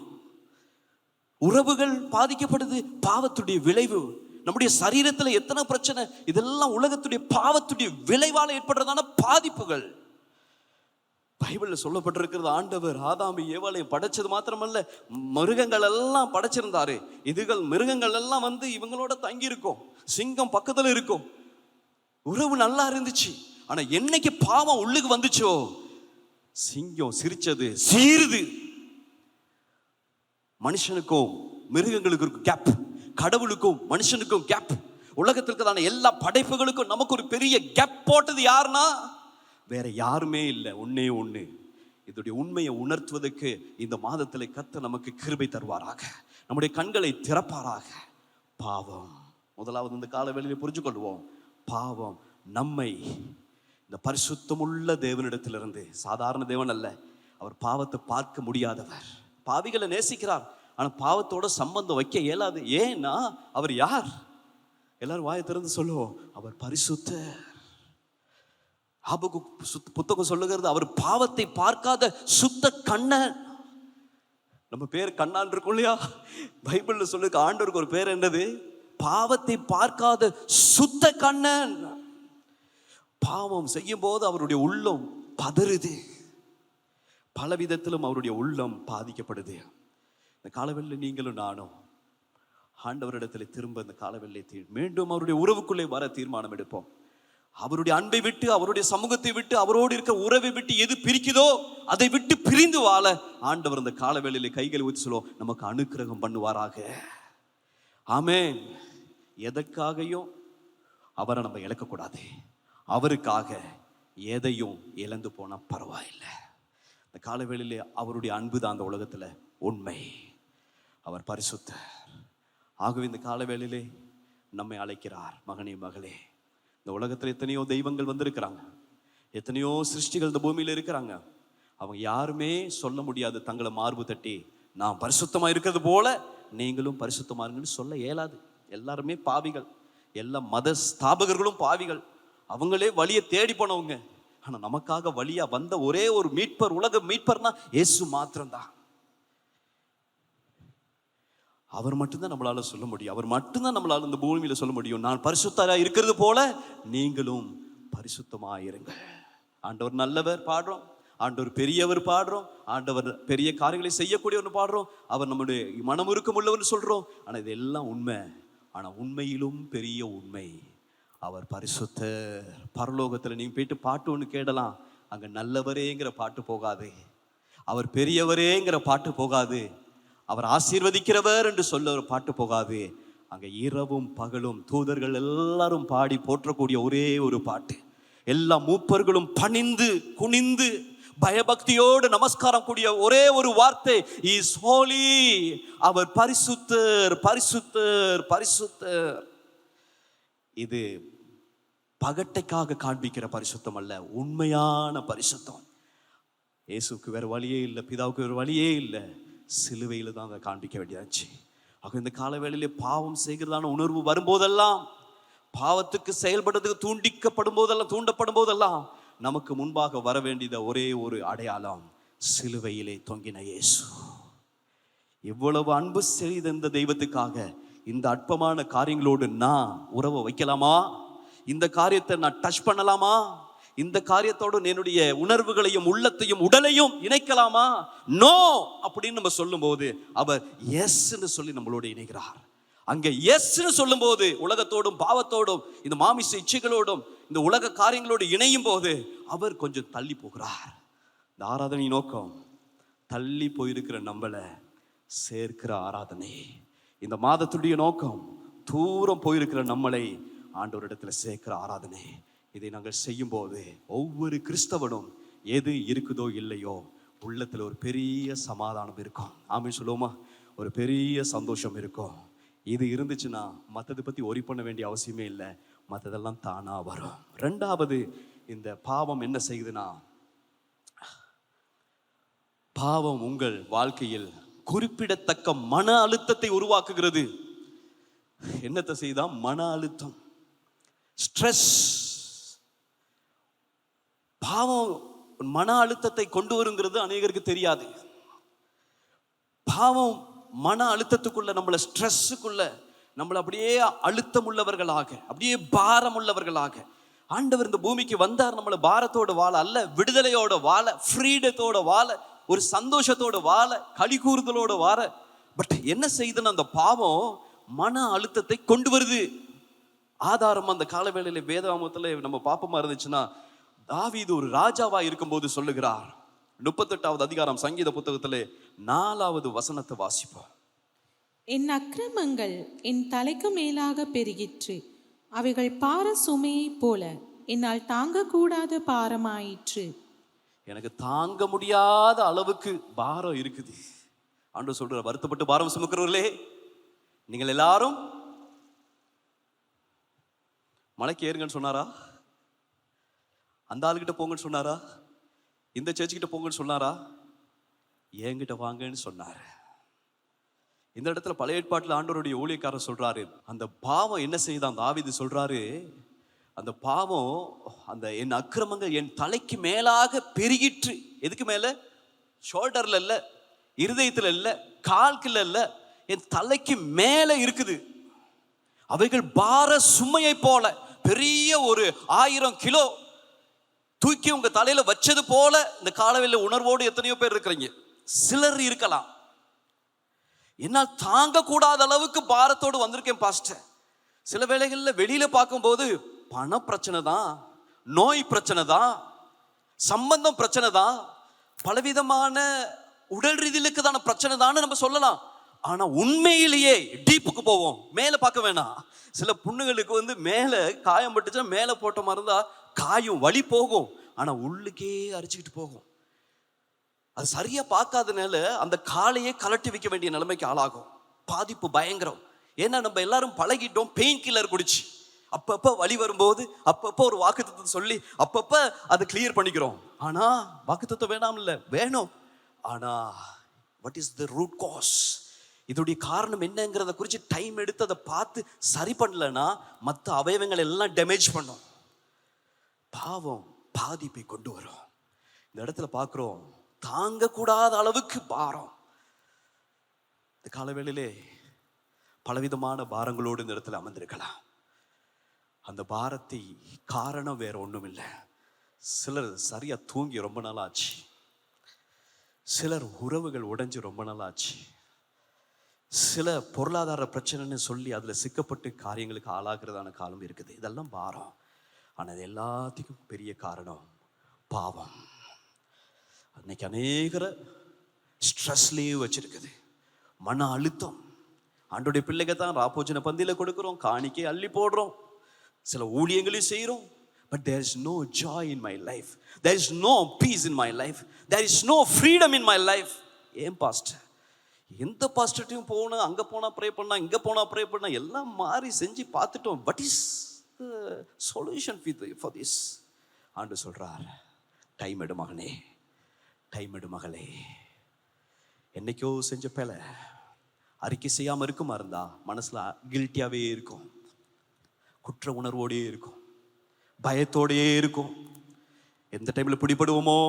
உறவுகள் பாதிக்கப்படுது, பாவத்துடைய விளைவு. நம்முடைய சரீரத்தில் எத்தனை பிரச்சனை, இதெல்லாம் உலகத்துடைய பாவத்துடைய விளைவால் ஏற்படுறதான பாதிப்புகள். பைபிள்ல சொல்லப்பட்டிருக்கிறது, ஆண்டவர் ஆதாமி ஏவாளையும் படைச்சது மாத்திரமல்ல, மிருகங்கள் எல்லாம் படைச்சிருந்தாரு. மிருகங்கள் எல்லாம் வந்து இவங்களோட தங்கி இருக்கும், சிங்கம் பக்கத்துல இருக்கும், உறவு நல்லா இருந்துச்சு. ஆனா என்னைக்கு பாவம் உள்ளுக்கு வந்துச்சோ, சிங்கம் சிரிச்சது சீருது. மனுஷனுக்கும் மிருகங்களுக்கும் இருக்கும் கேப், கடவுளுக்கும் மனுஷனுக்கும் கேப், உலகத்திற்குதான எல்லா படைப்புகளுக்கும் நமக்கு ஒரு பெரிய கேப் போட்டது யாருன்னா வேற யாருமே இல்லை, ஒன்னே ஒண்ணு. இதோடைய உண்மையை உணர்த்துவதற்கு இந்த மாதத்தில் கர்த்தர் நமக்கு கிருபை தருவாராக, நம்முடைய கண்களை திறப்பாராக. பாவம் முதலாவது இந்த காலவேளையிலே புரிஞ்சு கொள்வோம். பாவம் நம்மை இந்த பரிசுத்தமுள்ள தேவனிடத்திலிருந்து, சாதாரண தேவன் அல்ல, அவர் பாவத்தை பார்க்க முடியாதவர், பாவிகளை நேசிக்கிறார், ஆனா பாவத்தோட சம்பந்தம் வைக்க இயலாது. ஏன்னா அவர் யார்? எல்லாரும் வாயை திறந்து சொல்லுவோம், அவர் பரிசுத்தர். புத்தகம் சொல்லுகிறது, அவர் பாவத்தை பார்க்காத சுத்த கண்ணன். நம்ம பேர் கண்ணான் இருக்கும் இல்லையா? பைபிள்ல சொல்லுங்க, ஆண்டவருக்கு ஒரு பேர் என்னது? பாவத்தை பார்க்காத சுத்த கண்ணன். பாவம் செய்யும் போது அவருடைய உள்ளம் பதறுது, பல விதத்திலும் அவருடைய உள்ளம் பாதிக்கப்படுது. இந்த காலவெளியில் நீங்களும் நானும் ஆண்டவரிடத்தில் திரும்ப இந்த காலவெளியை மீண்டும் அவருடைய உறவுக்குள்ளே வர தீர்மானம் எடுப்போம். அவருடைய அன்பை விட்டு, அவருடைய சமூகத்தை விட்டு, அவரோடு இருக்கிற உறவை விட்டு எது பிரிக்குதோ அதை விட்டு பிரிந்து வாழ ஆண்டவர் இந்த காலவேளையிலே கைகளை ஊற்றி சொல்லுவோம், நமக்கு அனுக்கிரகம் பண்ணுவாராக. ஆமென். எதற்காகவும் அவரை நம்ம இழக்கக்கூடாது, அவருக்காக எதையும் இழந்து போனா பரவாயில்லை. இந்த காலவேளையிலே அவருடைய அன்பு தான் அந்த உலகத்துல உண்மை, அவர் பரிசுத்தர். ஆகவே இந்த காலவேளையிலே நம்மை அழைக்கிறார், மகனே மகளே, இந்த உலகத்தில் எத்தனையோ தெய்வங்கள் வந்திருக்கிறாங்க, எத்தனையோ சிருஷ்டிகள் இந்த பூமியில இருக்கிறாங்க. அவங்க யாருமே சொல்ல முடியாது தங்களை மார்பு தட்டி நான் பரிசுத்தமா இருக்கிறது போல நீங்களும் பரிசுத்தமா இருங்கன்னு சொல்ல இயலாது. எல்லாருமே பாவிகள், எல்லா மத ஸ்தாபகர்களும் பாவிகள், அவங்களே வழியை தேடி போனவங்க. ஆனா நமக்காக வழியா வந்த ஒரே ஒரு மீட்பர், உலக மீட்பர்னா இயேசு மாத்திரம்தான். அவர் மட்டும்தான் நம்மளால சொல்ல முடியும், அவர் மட்டும்தான் நம்மளால இந்த பூமியில சொல்ல முடியும், நான் பரிசுத்தரா இருக்கிறது போல நீங்களும் பரிசுத்தமாயிருங்க. ஆண்டவர் நல்லவர் பாடுறோம், ஆண்டவர் பெரியவர் பாடுறோம், ஆண்டவர் பெரிய காரியங்களை செய்யக்கூடியவர் பாடுறோம், அவர் நம்முடைய மனமுருக்கம் உள்ளவர் சொல்றோம். ஆனா இதெல்லாம் உண்மை. ஆனா உண்மையிலும் பெரிய உண்மை, அவர் பரிசுத்தர். பரலோகத்துல நீங்க போயிட்டு பாட்டு ஒண்ணு கேடலாம், அங்க நல்லவரேங்கிற பாட்டு போகாது, அவர் பெரியவரேங்கிற பாட்டு போகாது, அவர் ஆசீர்வதிக்கிறவர் என்று சொல்ல ஒரு பாட்டு போகாது. அங்க இரவும் பகலும் தூதர்கள் எல்லாரும் பாடி போற்றக்கூடிய ஒரே ஒரு பாட்டு, எல்லா மூப்பர்களும் பணிந்து குனிந்து பயபக்தியோடு நமஸ்காரம் கூடிய ஒரே ஒரு வார்த்தை, இஸ் ஹோலி, அவர் பரிசுத்தர் பரிசுத்தர் பரிசுத்தர். இது பகட்டைக்காக காண்பிக்கிற பரிசுத்தம் அல்ல, உண்மையான பரிசுத்தம். இயேசுக்கு வேற வழியே இல்லை, பிதாவுக்கு வேற வழியே இல்லை, சிலுவையில தான் அதை காண்பிக்க வேண்டியாச்சு. ஆக இந்த காலவேளையிலே பாவம் செய்கிறதான உணர்வு வரும்போதெல்லாம், பாவத்துக்கு செயல்படுறதுக்கு தூண்டப்படும் போதெல்லாம் நமக்கு முன்பாக வர வேண்டியத ஒரே ஒரு அடையாளம், சிலுவையிலே தொங்கின இயேசு. இவ்வளவு அன்பு செய்த இந்த தெய்வத்துக்காக இந்த அற்பமான காரியங்களோடு நான் உறவை வைக்கலாமா? இந்த காரியத்தை நான் டச் பண்ணலாமா? இந்த காரியத்தோடு என்னுடைய உணர்வுகளையும் உள்ளத்தையும் உடலையும் இணைக்கலாமா? நோ அப்படின்னு நம்ம சொல்லும் போது அவர் எஸ்ன்னு சொல்லி நம்மளோட இணைகிறார். அங்க எஸ்ன்னு சொல்லும் போது உலகத்தோடும் பாவத்தோடும் இந்த மாமிச இச்சைகளோடும் இந்த உலக காரியங்களோடு இணையும் போது அவர் கொஞ்சம் தள்ளி போகிறார். இந்த ஆராதனை நோக்கம் தள்ளி போயிருக்கிற நம்மளை சேர்க்கிற ஆராதனை. இந்த மாதத்துடைய நோக்கம் தூரம் போயிருக்கிற நம்மளை ஆண்டவரிடத்துல சேர்க்கிற ஆராதனை. இதை நாங்கள் செய்யும் போது ஒவ்வொரு கிறிஸ்தவனும் எது இருக்குதோ இல்லையோ உள்ளத்துல ஒரு பெரிய சமாதானம் இருக்கும். ஆமென் சொல்லுவோமா? ஒரு பெரிய சந்தோஷம் இருக்கும். இது இருந்துச்சுன்னா மற்றதை பத்தி ஒரி பண்ண வேண்டிய அவசியமே இல்லை, மற்றதெல்லாம் தானா வரும். ரெண்டாவது, இந்த பாவம் என்ன செய்யுதுன்னா, பாவம் உங்கள் வாழ்க்கையில் குறிப்பிடத்தக்க மன அழுத்தத்தை உருவாக்குகிறது. என்னத்தை செய்தா? மன அழுத்தம், ஸ்ட்ரெஸ். பாவம் மன அழுத்தத்தை கொண்டு வருங்கிறது அநேகருக்கு தெரியாது. பாவம் மன அழுத்தத்துக்குள்ள, நம்மள ஸ்ட்ரெஸ்ஸுக்குள்ள, நம்மள அப்படியே அழுத்தம் உள்ளவர்களாக, அப்படியே பாரம் உள்ளவர்களாக, ஆண்டவர் இந்த பூமிக்கு வந்தார் நம்மளை பாரத்தோட வாழ அல்ல, விடுதலையோட வாழ, ஃப்ரீடத்தோட வாழ, ஒரு சந்தோஷத்தோட வாழ, களி கூறுதலோட வாழ. பட் என்ன செய்யுதுன்னு அந்த பாவம் மன அழுத்தத்தை கொண்டு வருது. ஆதாரம் அந்த காலவேளையில வேதாகமத்துல நம்ம பாப்பமா இருந்துச்சுன்னா, தாவீது ஒரு ராஜாவா இருக்கும்போது சொல்லுகிறார். 38வது அதிகாரம் சங்கீத புத்தகத்திலே 4வது வசனத்தை வாசிப்போம். என் அக்கிரமங்கள் என் தலைக்கு மேலாக பெருகிற்று, அவைகள் பார சுமையைப் போல என்னால் தாங்கக்கூடாத பாரமாயிற்று. எனக்கு தாங்க முடியாத அளவுக்கு பாரம் இருக்குது. ஆண்டவர் சொல்றார், வருத்தப்பட்டு பாரம் சுமக்கிறவர்களே, நீங்கள் எல்லாரும் மலைக்கு ஏறுங்கன்னு சொன்னாரா? அந்த ஆளுகிட்ட போங்கன்னு சொன்னாரா? இந்த சர்ச்சுக்கிட்ட போங்கன்னு சொன்னாரா? என்கிட்ட வாங்கன்னு சொன்னார். இந்த இடத்துல பழைய ஏற்பாட்டில் ஆண்டவருடைய ஊழியக்காரர் சொல்றாரு, அந்த பாவம் என்ன செய்யுதான்? தாவீது சொல்றாரு, அந்த பாவம், அந்த என் அக்கிரமங்கள் என் தலைக்கு மேலாக பெருகிற்று. எதுக்கு மேல? ஷோல்டர்ல இல்ல, இருதயத்துல இல்ல, கால்குல இல்ல, என் தலைக்கு மேல இருக்குது. அவைகள் பார சுமையை போல, பெரிய ஒரு 1000 கிலோ தூக்கி உங்க தலையில வச்சது போல. இந்த காலவெளியில உணர்வோடு எத்தனையோ பேர் இருக்கிறீங்க. சிலர் இருக்கலாம், என்னால் தாங்க கூடாத அளவுக்கு பாரத்தோடு வந்திருக்கேன் பாஸ்டர். சில வேளைகள்ல வெளியில பார்க்கும்போது பண பிரச்சனை தான், நோய் பிரச்சனை தான், சம்பந்தம் பிரச்சனை தான், பலவிதமான உடல் ரீதியிலுக்குதான பிரச்சனை தான் நம்ம சொல்லலாம். ஆனா உண்மையிலேயே டீப்புக்கு போவோம், மேல பார்க்க வேணாம். சில புண்ணுகளுக்கு மேல காயம் பட்டுச்சுன்னா மேல போட்ட மாதிரி இருந்தா காயும் வலி போகும், ஆனா உள்ளுக்கே அரிச்சுக்கிட்டு போகும். அது சரியா பார்க்காதனால அந்த காலையே கலட்டி வைக்க வேண்டிய நிலைமைக்கு ஆளாகும். பாதிப்பு பயங்கரம். ஏன்னா நம்ம எல்லாரும் பழகிட்டோம் பெயின் கில்லர் குடிச்சு. அப்பப்ப வலி வரும்போது அப்பப்ப ஒரு வாக்குத்தத்தத்தை சொல்லி அப்பப்ப அதை கிளியர் பண்ணிக்கிறோம். ஆனா வாக்குத்தத்தம் வேணாம் இல்ல, வேணும். ஆனா what is the root cause? இதோடைய காரணம் என்னங்கிறத குறித்து டைம் எடுத்து அதை பார்த்து சரி பண்ணலன்னா மற்ற அவயவங்கள் எல்லாம் டேமேஜ் பண்ணும். பாவம் பாதிப்பை கொண்டு வரும். இந்த இடத்துல பார்க்குறோம், தாங்கக்கூடாத அளவுக்கு பாரம். இந்த காலவேளையிலே பலவிதமான பாரங்களோடு இந்த இடத்துல அமர்ந்திருக்கலாம். அந்த பாரத்தை காரணம் வேற ஒன்றும் இல்லை. சிலர் சரியா தூங்கி ரொம்ப நாள் ஆச்சு, சிலர் உறவுகள் உடைஞ்சு ரொம்ப நாள் ஆச்சு, சில பொருளாதார பிரச்சனைன்னு சொல்லி அதில் சிக்கப்பட்டு காரியங்களுக்கு ஆளாகிறதான காலம் இருக்குது. இதெல்லாம் பாரம். ஆனால் இது எல்லாத்துக்கும் பெரிய காரணம் பாவம். அன்னைக்கு அநேகரை ஸ்ட்ரெஸ்லேயே வச்சிருக்குது, மன அழுத்தம். ஆண்டோடைய பிள்ளைங்க தான் ராப்போஜன பந்தியில் கொடுக்குறோம், காணிக்கை அள்ளி போடுறோம், சில ஊழியங்களையும் செய்கிறோம். But there is no joy in my life. There is no peace in my life. There is no freedom in my life. ஏன் பாஸ்டர்? எந்த பாஸ்டர்ட்டையும் போகணும், அங்கே போனால் ப்ரே பண்ணா, இங்கே போனால் ப்ரே பண்ணா, எல்லாம் மாறி செஞ்சு பார்த்துட்டோம். What is the solution for this? ஆண்டு சொல்றார், டைம் எடு மகனே, டைம் எடு மகளே. என்னைக்கோ செஞ்ச பேல அறிக்கை செய்யாமல் இருக்குமா இருந்தா மனசுல கில்ட்டியாவே இருக்கும், குற்ற உணர்வோடே இருக்கும், பயத்தோடையே இருக்கும். எந்த டைம்ல பிடிபடுவோமோ,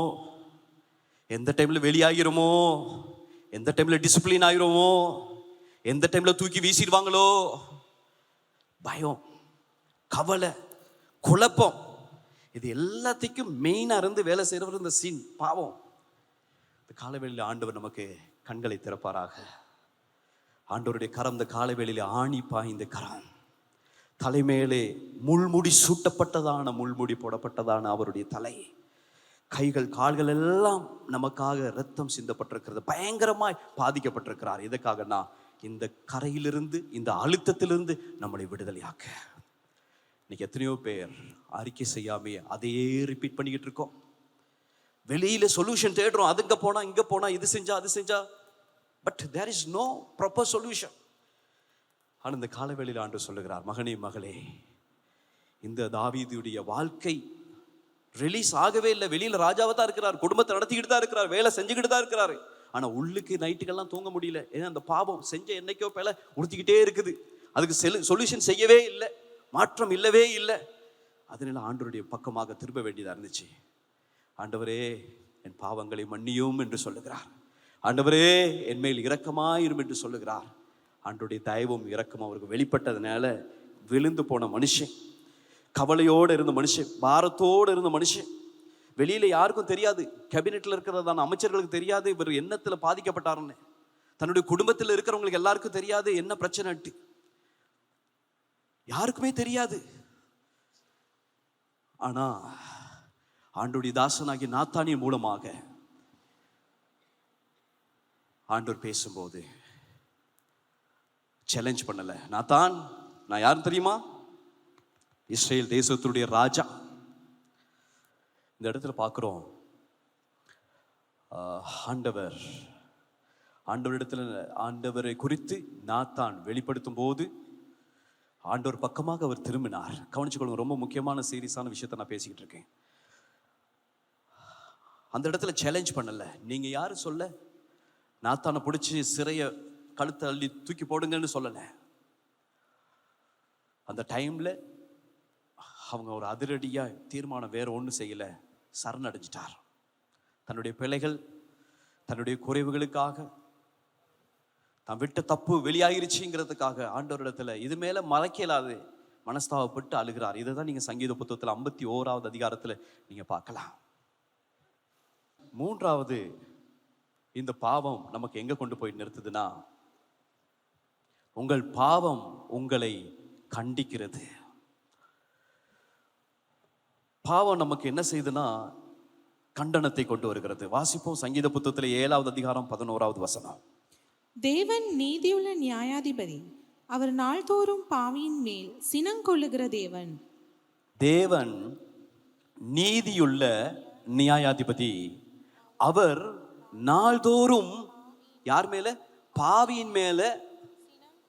எந்த டைம்ல வெளியாகிறோமோ, எந்த டைம்ல டிசிப்ளின் ஆகிறோமோ, எந்த டைம்ல தூக்கி வீசிடுவாங்களோ, பயம், கவலை, குழப்பம். இது எல்லாத்துக்கும் மெயினா இருந்து வேலை செய்யறவர் இந்த சீன் பாவம். இந்த காலவேளையில் ஆண்டவர் நமக்கு கண்களை திறப்பாராக. ஆண்டவருடைய கரம் இந்த காலவேளையில் ஆணி பாய்ந்த கரம், தலைமேலே முள்முடி சூட்டப்பட்டதான, முள்முடி போடப்பட்டதான அவருடைய தலை, கைகள் கால்கள் எல்லாம் நமக்காக இரத்தம் சிந்தப்பட்டிருக்கிறது, பயங்கரமாய் பாதிக்கப்பட்டிருக்கிறார். எதுக்காகனா இந்த கரையிலிருந்து, இந்த அழுத்தத்திலிருந்து நம்மளை விடுதலையாக்க. இன்னைக்கு எத்தனையோ பேர் அறிக்கை செய்யாமே அதையே ரிப்பீட் பண்ணிக்கிட்டு இருக்கோம். வெளியில சொல்யூஷன் தேடுறோம், அதுங்க போனா இங்க போனா, இது செஞ்சா அது செஞ்சா, but there is no proper solution. ஆனால் இந்த காலவேளையில் ஆண்டவர் சொல்லுகிறார், மகனே மகளே, இந்த தாவீதுடைய வாழ்க்கை ரிலீஸ் ஆகவே இல்லை. வெளியில ராஜாவை தான் இருக்கிறார், குடும்பத்தை நடத்திக்கிட்டு தான் இருக்கிறார், வேலை செஞ்சுக்கிட்டு தான் இருக்கிறாரு. ஆனா உள்ளுக்கு நைட்டுக்கெல்லாம் தூங்க முடியல. ஏன்னா அந்த பாவம் செஞ்ச என்னைக்கோ பேல உறுத்திக்கிட்டே இருக்குது. அதுக்கு சொல்யூஷன் செய்யவே இல்லை, மாற்றம் இல்லவே இல்லை. அதனால ஆண்டவருடைய பக்கமாக திரும்ப வேண்டியதா இருந்துச்சு. ஆண்டவரே என் பாவங்களை மன்னியும் என்று சொல்லுகிறார். ஆண்டவரே என் மேல் இரக்கமாயிரும் என்று சொல்லுகிறார். ஆண்டவருடைய தயவும் இரக்கம் அவருக்கு வெளிப்பட்டதுனால விழுந்து போன மனுஷன் கவலையோடு இருந்த மனுஷன், பாரத்தோடு இருந்த மனுஷன். வெளியில யாருக்கும் தெரியாது, கேபினெட்ல இருக்கிறதான அமைச்சர்களுக்கு தெரியாது இவர் என்னத்துல பாதிக்கப்பட்டாருன்னு. தன்னுடைய குடும்பத்தில் இருக்கிறவங்களுக்கு எல்லாருக்கும் தெரியாது என்ன பிரச்சனைட்டு, யாருக்குமே தெரியாது. ஆனா ஆண்டவருடைய தாசனாகிய நாத்தானின் மூலமாக ஆண்டவர் பேசும்போது சேலஞ்ச் பண்ணல. நாத்தான், நான் யாரும் தெரியுமா? இஸ்ரேல் தேசத்துடைய ராஜா. இந்த இடத்துல பார்க்கிறோம், ஆண்டவரை குறித்து நாத்தான் வெளிப்படுத்தும் போது ஆண்டவர் பக்கமாக அவர் திரும்பினார். கவனிச்சுக்கொள்ளுங்க, ரொம்ப முக்கியமான சீரியஸான விஷயத்தை நான் பேசிக்கிட்டு இருக்கேன். அந்த இடத்துல சேலஞ்ச் பண்ணல. நீங்க யாரு சொல்ல நாத்தானை பிடிச்சி சிறைய கழுத்தை அள்ளி தூக்கி போடுங்கன்னு சொல்லல. அந்த டைம்ல அவங்க ஒரு அதிரடியா தீர்மானம் வேற ஒன்றும் செய்யல, சரணடைஞ்சிட்டார். தன்னுடைய பிள்ளைகள், தன்னுடைய குறைவுகளுக்காக, தான் விட்ட தப்பு வெளியாயிருச்சுங்கிறதுக்காக ஆண்டவரிடத்துல இது மேல மறைக்கலாது மனஸ்தாபப்பட்டு அழுகிறார். இதை தான் நீங்க சங்கீத புத்தகத்துல 51வது அதிகாரத்துல நீங்க பார்க்கலாம். மூன்றாவது, இந்த பாவம் நமக்கு எங்க கொண்டு போய் நிறுத்துதுன்னா, உங்கள் பாவம் உங்களை கண்டிக்கிறது. பாவம் நமக்கு என்ன செய்யுதுன்னா கண்டனத்தை கொண்டு வருகிறது. வாசிப்போம் சங்கீத புத்தகத்துல 7வது அதிகாரம் 11வது வசனம். தேவன் நீதியுள்ள நியாயாதிபதி, அவர் நாள்தோறும் பாவியின் மேல் சினங்கொள்ளுகிற தேவன். தேவன் நீதியுள்ள நியாயாதிபதி, அவர் நாள்தோறும் யார் மேல? பாவியின் மேல.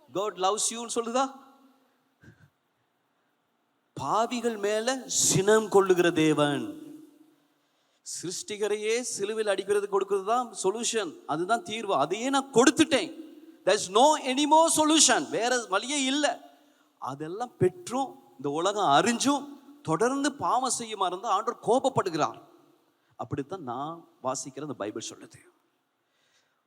God loves you சொல்லுதா? பாவிகள் மேல சினம் கொள்ளுகிற தேவன். சிருஷ்டிகரையே சிலுவையில் அடிக்கிறது கொடுக்கிறது தான் சொல்யூஷன், அதுதான் தீர்வு. அதையே நான் கொடுத்துட்டேன். there is no any more solution, வேற வழியே இல்லை. அதெல்லாம் பெற்றும் இந்த உலகம் அறிஞ்சும் தொடர்ந்து பாவம் செய்யுமா இருந்தால் ஆண்டவர் கோபப்படுகிறார். அப்படித்தான் நான் வாசிக்கிற அந்த பைபிள் சொல்லுது.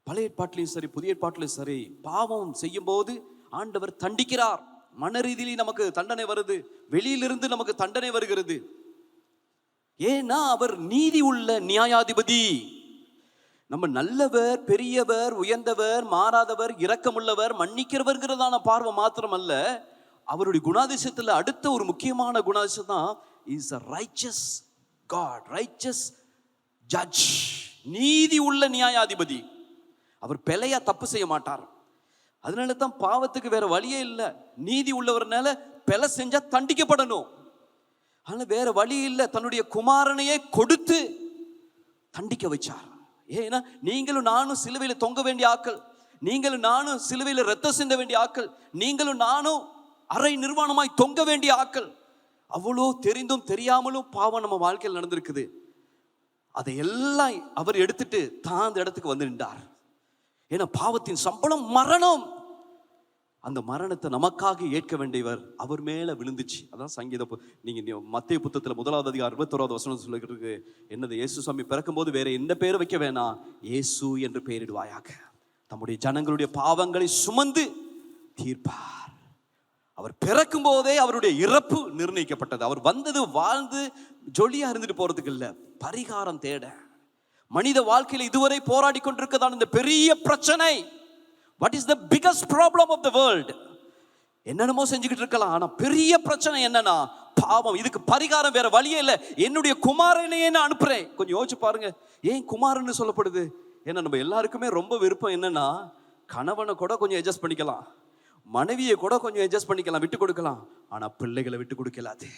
பழைய ஏற்பாட்டிலையும் சரி புதிய ஏற்பாட்டிலையும் சரி, பாவம் செய்யும் போது ஆண்டவர் தண்டிக்கிறார். மன ரீதியிலே நமக்கு தண்டனை வருது, வெளியிலிருந்து நமக்கு தண்டனை வருகிறது. ஏன்னா அவர் நீதி உள்ள நியாயாதிபதி. நம்ம நல்லவர், பெரியவர், உயர்ந்தவர், மாறாதவர், இரக்கமுள்ளவர், மன்னிக்கிறவர்கிறதான பார்வை மாத்திரமல்ல, அவருடைய குணாதிசயத்துல அடுத்த ஒரு முக்கியமான குணாதிசயம் தான் is a righteous God, righteous judge. நீதி உள்ள நியாயாதிபதி. அவர் பிழையா தப்பு செய்ய மாட்டார். அதனால தான் பாவத்துக்கு வேற வழியே இல்லை. நீதி உள்ளவர்னால பிழை செஞ்சா தண்டிக்கப்படணும். ஆனா வேற வழி இல்லை. தன்னுடைய குமாரனையே கொடுத்து தண்டிக்க வச்சார். ஏன்னா நீங்களும் நானும் சிலுவையில தொங்க வேண்டிய ஆக்கள், நீங்களும் நானும் சிலுவையில ரத்தம் சிந்த வேண்டிய ஆக்கள், நீங்களும் நானும் அரை நிர்வாணமாய் தொங்க வேண்டிய ஆக்கள். அவ்வளோ தெரிந்தும் தெரியாமலும் பாவம் நம்ம வாழ்க்கையில் நடந்திருக்குது. அதையெல்லாம் அவர் எடுத்துட்டு தான் அந்த இடத்துக்கு வந்து நின்றார். ஏன்னா பாவத்தின் சம்பளம் மரணம். அந்த மரணத்தை நமக்காக ஏற்க வேண்டியவர் அவர் மேல விழுந்துச்சு. அதான் சங்கீத நீங்க மத்தேயு புத்தகத்துல 1வது அதிகாரம் 21வது வசனம் சொல்லிருக்கு. என்னது? இயேசு சுவாமி பிறக்கும் போது வேற எந்த பேர் வைக்க வேணாம், இயேசு என்று பெயரிடுவாயாக. தம்முடைய ஜனங்களுடைய பாவங்களை சுமந்து தீர்ப்பார். அவர் பிறக்கும் போதே அவருடைய இறப்பு நிர்ணயிக்கப்பட்டது. அவர் வந்தது வாழ்ந்து ஜொலியா இருந்துட்டு போறதுக்கு இல்ல, பரிகாரம் தேட. மனித வாழ்க்கையில் இதுவரை போராடி கொண்டிருக்கதான் இந்த பெரிய பிரச்சனை. What is the biggest problem of the world? என்னென்னமோ செஞ்சுக்கிட்டு இருக்கலாம், ஆனா பெரிய பிரச்சனை என்னன்னா பாவம். இதுக்கு பரிகாரம் வேற வழியே இல்லை. என்னுடைய குமாரனையே நான் அனுப்புறேன். கொஞ்சம் யோசிச்சு பாருங்க, ஏன் குமாரன்னு சொல்லப்படுது? ஏன்னா நம்ம எல்லாருக்குமே ரொம்ப விருப்பம் என்னன்னா, கணவனை கூட கொஞ்சம் அட்ஜஸ்ட் பண்ணிக்கலாம், மனைவியை கூட கொஞ்சம் அட்ஜஸ்ட் பண்ணிக்கலாம், விட்டு கொடுக்கலாம். ஆனா பிள்ளைகளை விட்டு கொடுக்கலாது.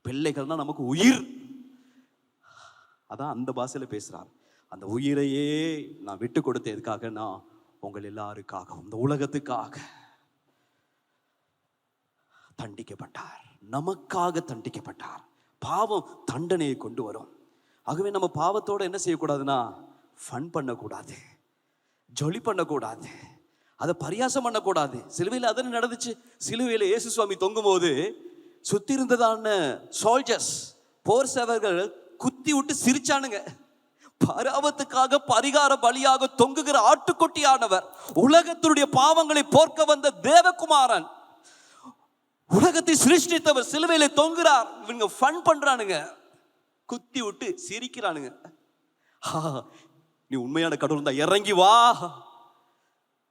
பிள்ளைகள்னா நமக்கு உயிர். அதான் அந்த பாஷையில பேசுறார். அந்த உயிரையே நான் விட்டு கொடுத்தேன். எதுக்காக? நான் உங்கள் எல்லாருக்காகவும் இந்த உலகத்துக்காக தண்டிக்கப்பட்டார். நமக்காக தண்டிக்கப்பட்டார். பாவம் தண்டனையை கொண்டு வரும். ஆகவே நம்ம பாவத்தோட என்ன செய்யக்கூடாதுன்னா, ஃபன் பண்ணக்கூடாது, ஜொலி பண்ணக்கூடாது, அதை பரியாசம் பண்ணக்கூடாது. சிலுவையில் அதனை நடந்துச்சு. சிலுவையில் இயேசு சுவாமி தொங்கும் போது சுத்தி இருந்ததான சோல்ஜர்ஸ், போர் சேவர்கள் குத்தி விட்டு சிரிச்சானுங்க. பாவத்துக்காக பரிகார பலியாக தொங்குகிற ஆட்டுக்குட்டியானவர், உலகத்தினுடைய பாவங்களை போர்க்க வந்த தேவகுமாரன் உலகத்தை சிருஷ்டித்தவர் சிலுவையில தொங்குறார். இவங்க ஃபன் பண்றானுங்க, குத்தி விட்டு சிரிக்கிறானுங்க. நீ உண்மையான கடவுள் தான், இறங்கி வா,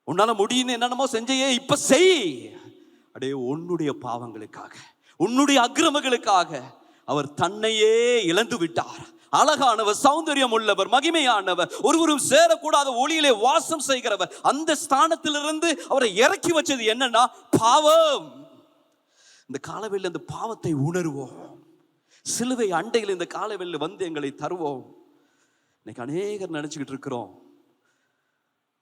உன்னால முடியும்னு என்னென்னமோ செஞ்சையே, இப்ப செய். அடே, உன்னுடைய பாவங்களுக்காக, உன்னுடைய அக்கிரமங்களுக்காக அவர் தன்னையே இழந்து விட்டார். அழகானவர், சௌந்தரியம் உள்ளவர், மகிமையானவர், ஒருவரும் சேரக்கூடாத ஒளியிலே வாசம் செய்கிறவர். அந்த ஸ்தானத்திலிருந்து அவரை இறக்கி வச்சது என்னன்னா பாவம். இந்த காலவெளியில் அந்த பாவத்தை உணர்வோம். சிலுவை அண்டையில் இந்த காலவெளியில் வந்து எங்களை தருவோம். இன்னைக்கு அநேகர் நினைச்சுக்கிட்டு இருக்கிறோம்,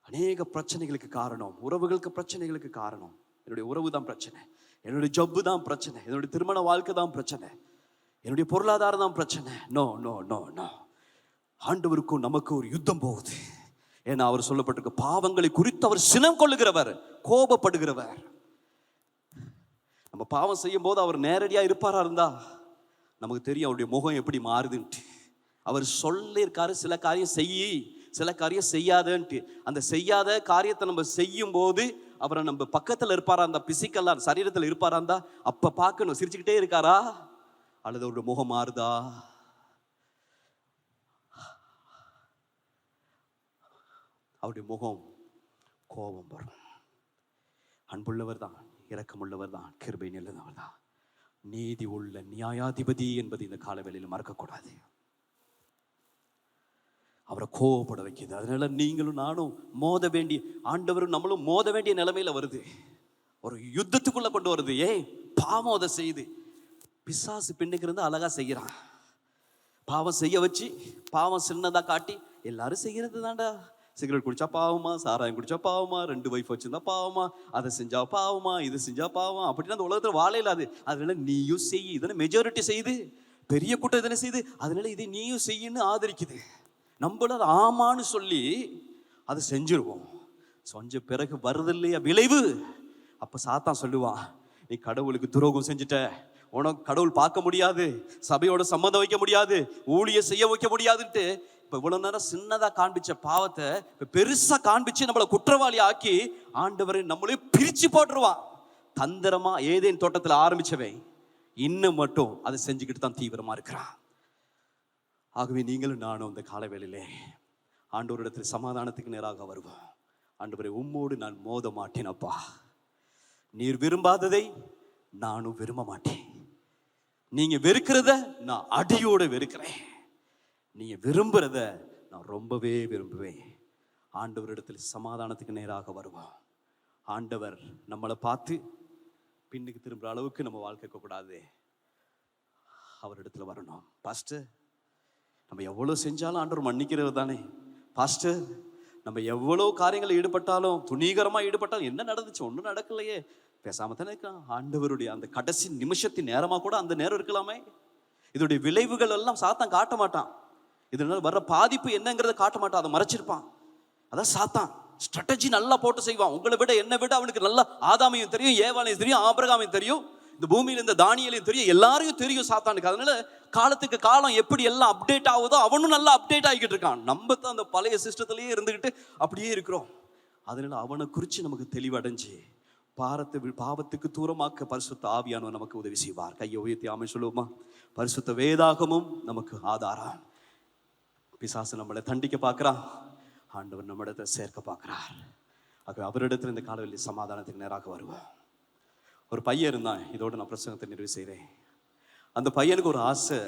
அநேக பிரச்சனைகளுக்கு காரணம், உறவுகளுக்கு பிரச்சனைகளுக்கு காரணம் என்னுடைய உறவு தான் பிரச்சனை, என்னுடைய ஜப்பு தான் பிரச்சனை, என்னுடைய திருமண வாழ்க்கை தான் பிரச்சனை, என்னுடைய பொருளாதாரம் தான் பிரச்சனை. No no no no. ஆண்டவருக்கும் நமக்கு ஒரு யுத்தம் போகுது. ஏன்னா அவர் சொல்லப்பட்டிருக்க பாவங்களை குறித்து அவர் சினம் கொள்ளுகிறவர், கோபப்படுகிறவர். நம்ம பாவம் செய்யும் போது அவர் நேரடியா இருப்பாரா இருந்தா நமக்கு தெரியும் அவருடைய முகம் எப்படி மாறுதுன்ட்டு. அவர் சொல்லியிருக்காரு, சில காரியம் செய்யி, சில காரியம் செய்யாதன்ட்டு. அந்த செய்யாத காரியத்தை நம்ம செய்யும் போது அவரை நம்ம பக்கத்துல இருப்பாரா, அந்த பிசிக்கலா சரீரத்தில் இருப்பாரா இருந்தா அப்ப பார்க்கணும், சிரிச்சுக்கிட்டே இருக்காரா அல்லது அவருடைய முகம் மாறுதா. அவருடைய முகம் கோபம் வரும். அன்புள்ளவர் தான், இரக்கமுள்ளவர் தான், கிருபை நிலந்தவர் தான், நீதி உள்ள நியாயாதிபதி என்பது இந்த காலவேளையில் மறக்கக்கூடாது. அவரை கோபப்பட வைக்குது. அதனால நீங்களும் நானும் மோத வேண்டிய, ஆண்டவரும் நம்மளும் மோத வேண்டிய நிலைமையில வருது, ஒரு யுத்தத்துக்குள்ள கொண்டு வருது. ஏன்? பாவம் அதை செய்யுது. பிசாசு பின்னுக்கு இருந்து அழகா செய்யறான். பாவம் செய்ய வச்சு, பாவம் சின்னதா காட்டி, எல்லாரும் செய்யறது தான்டா, சிகரெட் குடிச்சா பாவமா, சாராயம் குடிச்சா பாவமா, 2 வைஃப் வச்சிருந்தா பாவமா, அதை செஞ்சா பாவமா, இது செஞ்சா பாவம், அப்படின்னா அந்த உலகத்துல வாழ இல்லாது. அதனால நீயும் செய், இதனை மெஜாரிட்டி செய்யுது, பெரிய கூட்டம் இதனை செய்யுது, அதனால இதை நீயும் செய்யுன்னு ஆதரிக்குது. நம்மள அதை ஆமான்னு சொல்லி அதை செஞ்சிருவோம். செஞ்ச பிறகு வருது இல்லையா விளைவு, அப்ப சாத்தான் சொல்லுவான், நீ கடவுளுக்கு துரோகம் செஞ்சுட்ட, உனக்கு கடவுள் பார்க்க முடியாது, சபையோட சம்மந்தம் வைக்க முடியாது, ஊழிய செய்ய வைக்க முடியாதுன்ட்டு இப்ப இவ்வளவு நேரம் சின்னதா காண்பிச்ச பாவத்தை இப்ப பெருசா காண்பிச்சு நம்மளை குற்றவாளி ஆக்கி ஆண்டவரை நம்மளே பிரிச்சு போட்டுருவான். தந்திரமா ஏதேன் தோட்டத்துல ஆரம்பிச்சவை இன்னும் மட்டும் அதை செஞ்சுக்கிட்டு தான் தீவிரமா இருக்கிறான். ஆகவே நீங்களும் நானும் இந்த காலவேளையிலே ஆண்டவரிடத்தில் சமாதானத்துக்கு நேராக வருவோம். ஆண்டவரை, உம்மோடு நான் மோத மாட்டேன் அப்பா, நீர் விரும்பாததை நானும் விரும்ப மாட்டேன், நீங்க வெறுக்கிறத நான் அடியோட வெறுக்கிறேன், நீங்க விரும்புறத நான் ரொம்பவே விரும்புவேன். ஆண்டவரிடத்தில் சமாதானத்துக்கு நேராக வருவோம். ஆண்டவர் நம்மளை பார்த்து பின்னுக்கு திரும்புற அளவுக்கு நம்ம வாழ்க்கை கூடாது, அவரிடத்துல வரணும். பாஸ்டர், நம்ம எவ்வளோ செஞ்சாலும் ஆண்டவர் மன்னிக்கிறது தானே. பாஸ்டர், நம்ம எவ்வளோ காரியங்களை ஈடுபட்டாலும், துணிகரமாக ஈடுபட்டாலும் என்ன நடந்துச்சு, ஒன்றும் நடக்கலையே, பேசாம தானே இருக்கான். ஆண்டவருடைய அந்த கடைசி நிமிஷத்தின் நேரமாக கூட அந்த நேரம் இருக்கலாமே. இதோடைய விளைவுகள் எல்லாம் சாத்தான் காட்ட மாட்டான், இதனால வர்ற பாதிப்பு என்னங்கிறத காட்ட மாட்டான், அதை மறைச்சிருப்பான். அதான் சாத்தான் ஸ்ட்ராட்டஜி நல்லா போட்டு செய்வான். உங்களை விட என்னை விட அவனுக்கு நல்லா ஆதாமையும் தெரியும், ஏவாளையும் தெரியும், ஆபிரகாமையும் தெரியும், இந்த பூமியில இந்த தானியலையும் தெரியும், எல்லாரையும் தெரியும் சாத்தானுக்கு. அதனால காலத்துக்கு காலம் எப்படி எல்லாம் அப்டேட் ஆகுதோ அவனும் நல்லா அப்டேட் ஆகிக்கிட்டு இருக்கான். நம்ம தான் அந்த பழைய சிஸ்டத்திலேயே இருந்துகிட்டு அப்படியே இருக்கிறோம். அதனால அவனை குறித்து நமக்கு தெளிவடைஞ்சு பாவத்துக்கு தூரமாக்க பரிசுத்த ஆவியானவர் நமக்கு உதவி செய்வார். கையை உயர்த்தி ஆமென் சொல்லுவோமா? பரிசுத்த வேதாகமும் நமக்கு ஆதாரம். பிசாசு நம்மளை தண்டிக்க பார்க்கிறான், ஆண்டவர் நம்மிடத்தை சேர்க்க பார்க்கிறார். ஆக அவரிடத்தில் இந்த காலவெளி சமாதானத்துக்கு நேராக வருவோம். ஒரு பையன் இருந்தான், இதோட நான் பிரசங்கத்தை நிறைவு செய்கிறேன். அந்த பையனுக்கு ஒரு ஆசை,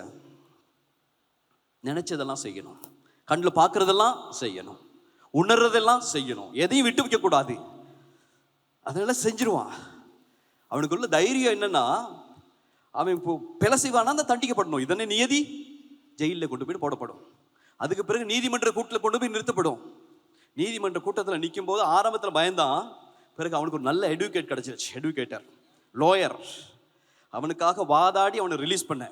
நினைச்சதெல்லாம் செய்யணும், கண்ணில் பார்க்கறதெல்லாம் செய்யணும், உணர்றதெல்லாம் செய்யணும், எதையும் விட்டு வைக்க கூடாது. அதனால செஞ்சிருவான். அவனுக்குள்ள தைரியம் என்னன்னா, அவன் இப்போ பிழை செய்வானா அந்த தண்டிக்கப்படணும், இதனை நியதி, ஜெயிலில் கொண்டு போய் போடப்படும். அதுக்கு பிறகு நீதிமன்ற கூட்டத்தில் கொண்டு போய் நிறுத்தப்படும். நீதிமன்ற கூட்டத்தில் நிற்கும் போது ஆரம்பத்தில் பயந்தான், பிறகு அவனுக்கு ஒரு நல்ல எடுகேட்டர் லோயர் அவனுக்காக வாதாடி அவனை ரிலீஸ் பண்ண.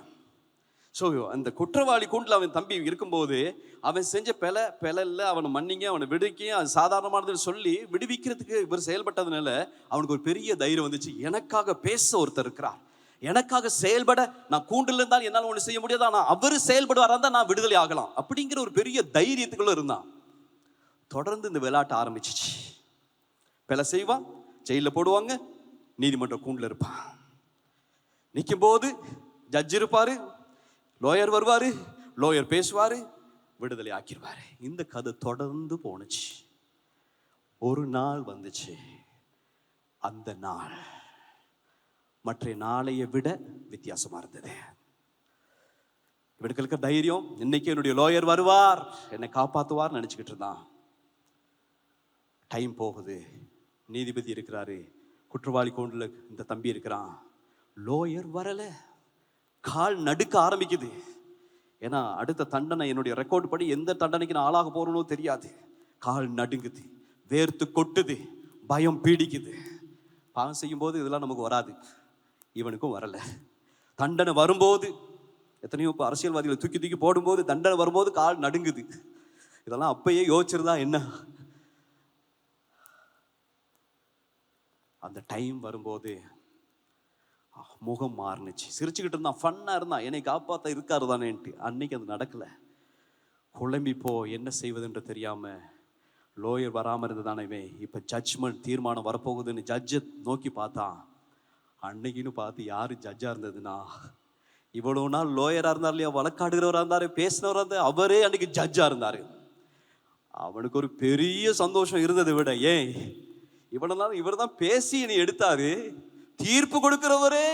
ஸோ அந்த குற்றவாளி கூண்டில் அவன் தம்பி இருக்கும்போது அவன் செஞ்ச பிழையில் அவனை மன்னிங்க, அவனை விடுக்கி, அது சாதாரணமானதுன்னு சொல்லி விடுவிக்கிறதுக்கு இவர் செயல்பட்டதுனால அவனுக்கு ஒரு பெரிய தைரியம் வந்துச்சு. எனக்காக பேச ஒருத்தர் இருக்கிறார், எனக்காக செயல்பட, நான் கூண்டில் இருந்தால் என்னால் ஒன்று செய்ய முடியாது, ஆனால் அவர் செயல்படுவாரா இருந்தால் நான் விடுதலை ஆகலாம் அப்படிங்கிற ஒரு பெரிய தைரியத்துக்குள்ள இருந்தான். தொடர்ந்து இந்த விளையாட்டு ஆரம்பிச்சிச்சு. பிழை செய்வான், ஜெயிலில் போடுவாங்க, நீதிமன்ற கூண்டில் இருப்பான். நிற்கும் போது ஜட்ஜ் இருப்பாரு, லோயர் வருவாரு, லோயர் பேசுவாரு, விடுதலை ஆக்கிடுவாரு. இந்த கதை தொடர்ந்து போனுச்சு. ஒரு நாள் வந்துச்சு. அந்த நாள் மற்ற நாளைய விட வித்தியாசமா இருந்தது. இவனுக்கு தைரியம், இன்னைக்கு என்னுடைய லோயர் வருவார், என்னை காப்பாத்துவார் நினைச்சுக்கிட்டு இருந்தான். டைம் போகுது. நீதிபதி இருக்கிறாரு, குற்றவாளி கூண்டுல இந்த தம்பி இருக்கிறான். லோயர் வரல. கால் நடுக்க ஆரம்பிக்குது. ஏன்னா அடுத்த தண்டனை, என்னுடைய ரெக்கார்ட் படி எந்த தண்டனைக்கு நான் ஆளாக போறனோ தெரியாது. கால் நடுங்குது, வேர்த்து கொட்டுது, பயம் பீடிக்குது. பாவம் செய்யும் போது இதெல்லாம் நமக்கு வராது, இவனுக்கும் வரல. தண்டனை வரும்போது, எத்தனையோ இப்போ அரசியல்வாதிகளை தூக்கி தூக்கி போடும்போது தண்டனை வரும்போது கால் நடுங்குது. இதெல்லாம் அப்பயே யோசிச்சிருந்தா என்ன. அந்த டைம் வரும்போது முகம் மாறுனுச்சு. சிரிச்சுக்கிட்டு இருந்தான், ஃபன்னா இருந்தான், என்னை காப்பாற்ற இருக்காரு தானேன்ட்டு. அன்னைக்கு அது நடக்கல. குழம்பி போ என்ன செய்வதுன்ற தெரியாம லோயர் வராமல் இருந்ததானவே. இப்போ ஜட்ஜ்மெண்ட் தீர்மானம் வரப்போகுதுன்னு ஜட்ஜை நோக்கி பார்த்தான். அன்னைக்குன்னு பார்த்து யாரு ஜட்ஜா இருந்ததுன்னா, இவ்வளவு நாள் லோயரா இருந்தார் இல்லையா, வழக்காடுகிறவராக இருந்தாரு, பேசினவராக இருந்தார், அவரே அன்னைக்கு ஜட்ஜா இருந்தாரு. அவனுக்கு ஒரு பெரிய சந்தோஷம் இருந்ததை விட, ஏன் இவ்வளவு இவர் தான் பேசி என்னை எடுத்தாரு, தீர்ப்பு கொடுக்கிறவரே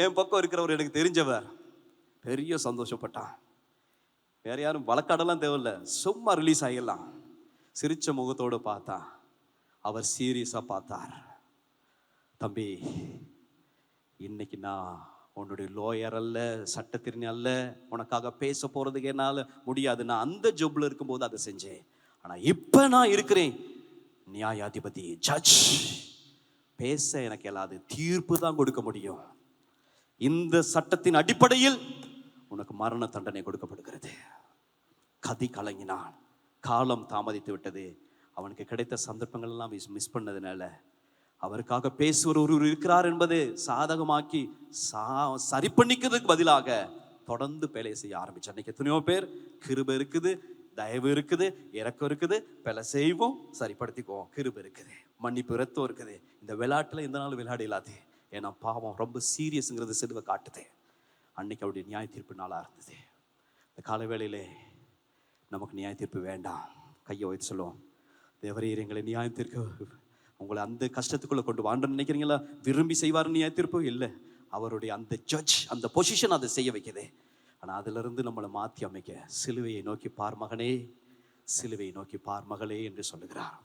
என் பக்கம் இருக்கிறவர், எனக்கு தெரிஞ்சவர். பெரிய சந்தோஷப்பட்டான். வேற யாரும் வழக்காடெல்லாம் தேவையில்ல, சும்மா ரிலீஸ் ஆகிடலாம். சிரிச்ச முகத்தோடு பார்த்தா. அவர் சீரியஸா பார்த்தார். தம்பி, இன்னைக்கு நான் உன்னுடைய லோயர் அல்ல, சட்டத்திறனி அல்ல, உனக்காக பேச போறதுக்கு என்னால முடியாது. நான் அந்த ஜொப்ல இருக்கும்போது அதை செஞ்சேன். ஆனா இப்ப நான் இருக்கிறேன் நியாயாதிபதி, ஜட்ஜ். பேச எனக்கு இயலாது, தீர்ப்பு தான் கொடுக்க முடியும். இந்த சட்டத்தின் அடிப்படையில் உனக்கு மரண தண்டனை கொடுக்கப்படுகிறது. கதி கலங்கினான். காலம் தாமதித்து விட்டது. அவனுக்கு கிடைத்த சந்தர்ப்பங்கள் எல்லாம் மிஸ் பண்ணதுனால, அவருக்காக பேசுவர் ஒருவர் இருக்கிறார் என்பது சாதகமாக்கி சரி பண்ணிக்கிறதுக்கு பதிலாக தொடர்ந்து வேலையை செய்ய ஆரம்பிச்சு. அன்னைக்கு எத்தனையோ பேர் கிருபை இருக்குது, தயவு இருக்குது, இரக்கம் இருக்குது, பிழை செய்வோம், சரிப்படுத்திக்குவோம், கிருபை இருக்குது, மன்னிப்பு இரத்தம் இருக்குது. இந்த விளையாட்டுல எந்த நாள் விளையாட இல்லாது. ஏன்னா பாவம் ரொம்ப சீரியஸ்ங்கிறது சிலுவை காட்டுது. அன்னைக்கு அவருடைய நியாய தீர்ப்பு நாளாக இருந்தது. இந்த கால வேளையிலே நமக்கு நியாய தீர்ப்பு வேண்டாம். கையை வைத்து சொல்லுவோம், தேவரீர் எங்களை நியாய தீர்க்க, உங்களை அந்த கஷ்டத்துக்குள்ள கொண்டு வாண்ட நினைக்கிறீங்களா? விரும்பி செய்வார் நியாய தீர்ப்பு இல்லை, அவருடைய அந்த ஜட்ஜ், அந்த பொசிஷன் அதை செய்ய வைக்குது. ஆனால் அதிலிருந்து நம்மளை மாற்றி அமைக்க சிலுவையை நோக்கி பார் மகனே, சிலுவையை நோக்கி பார் மகளே என்று சொல்லுகிறார்.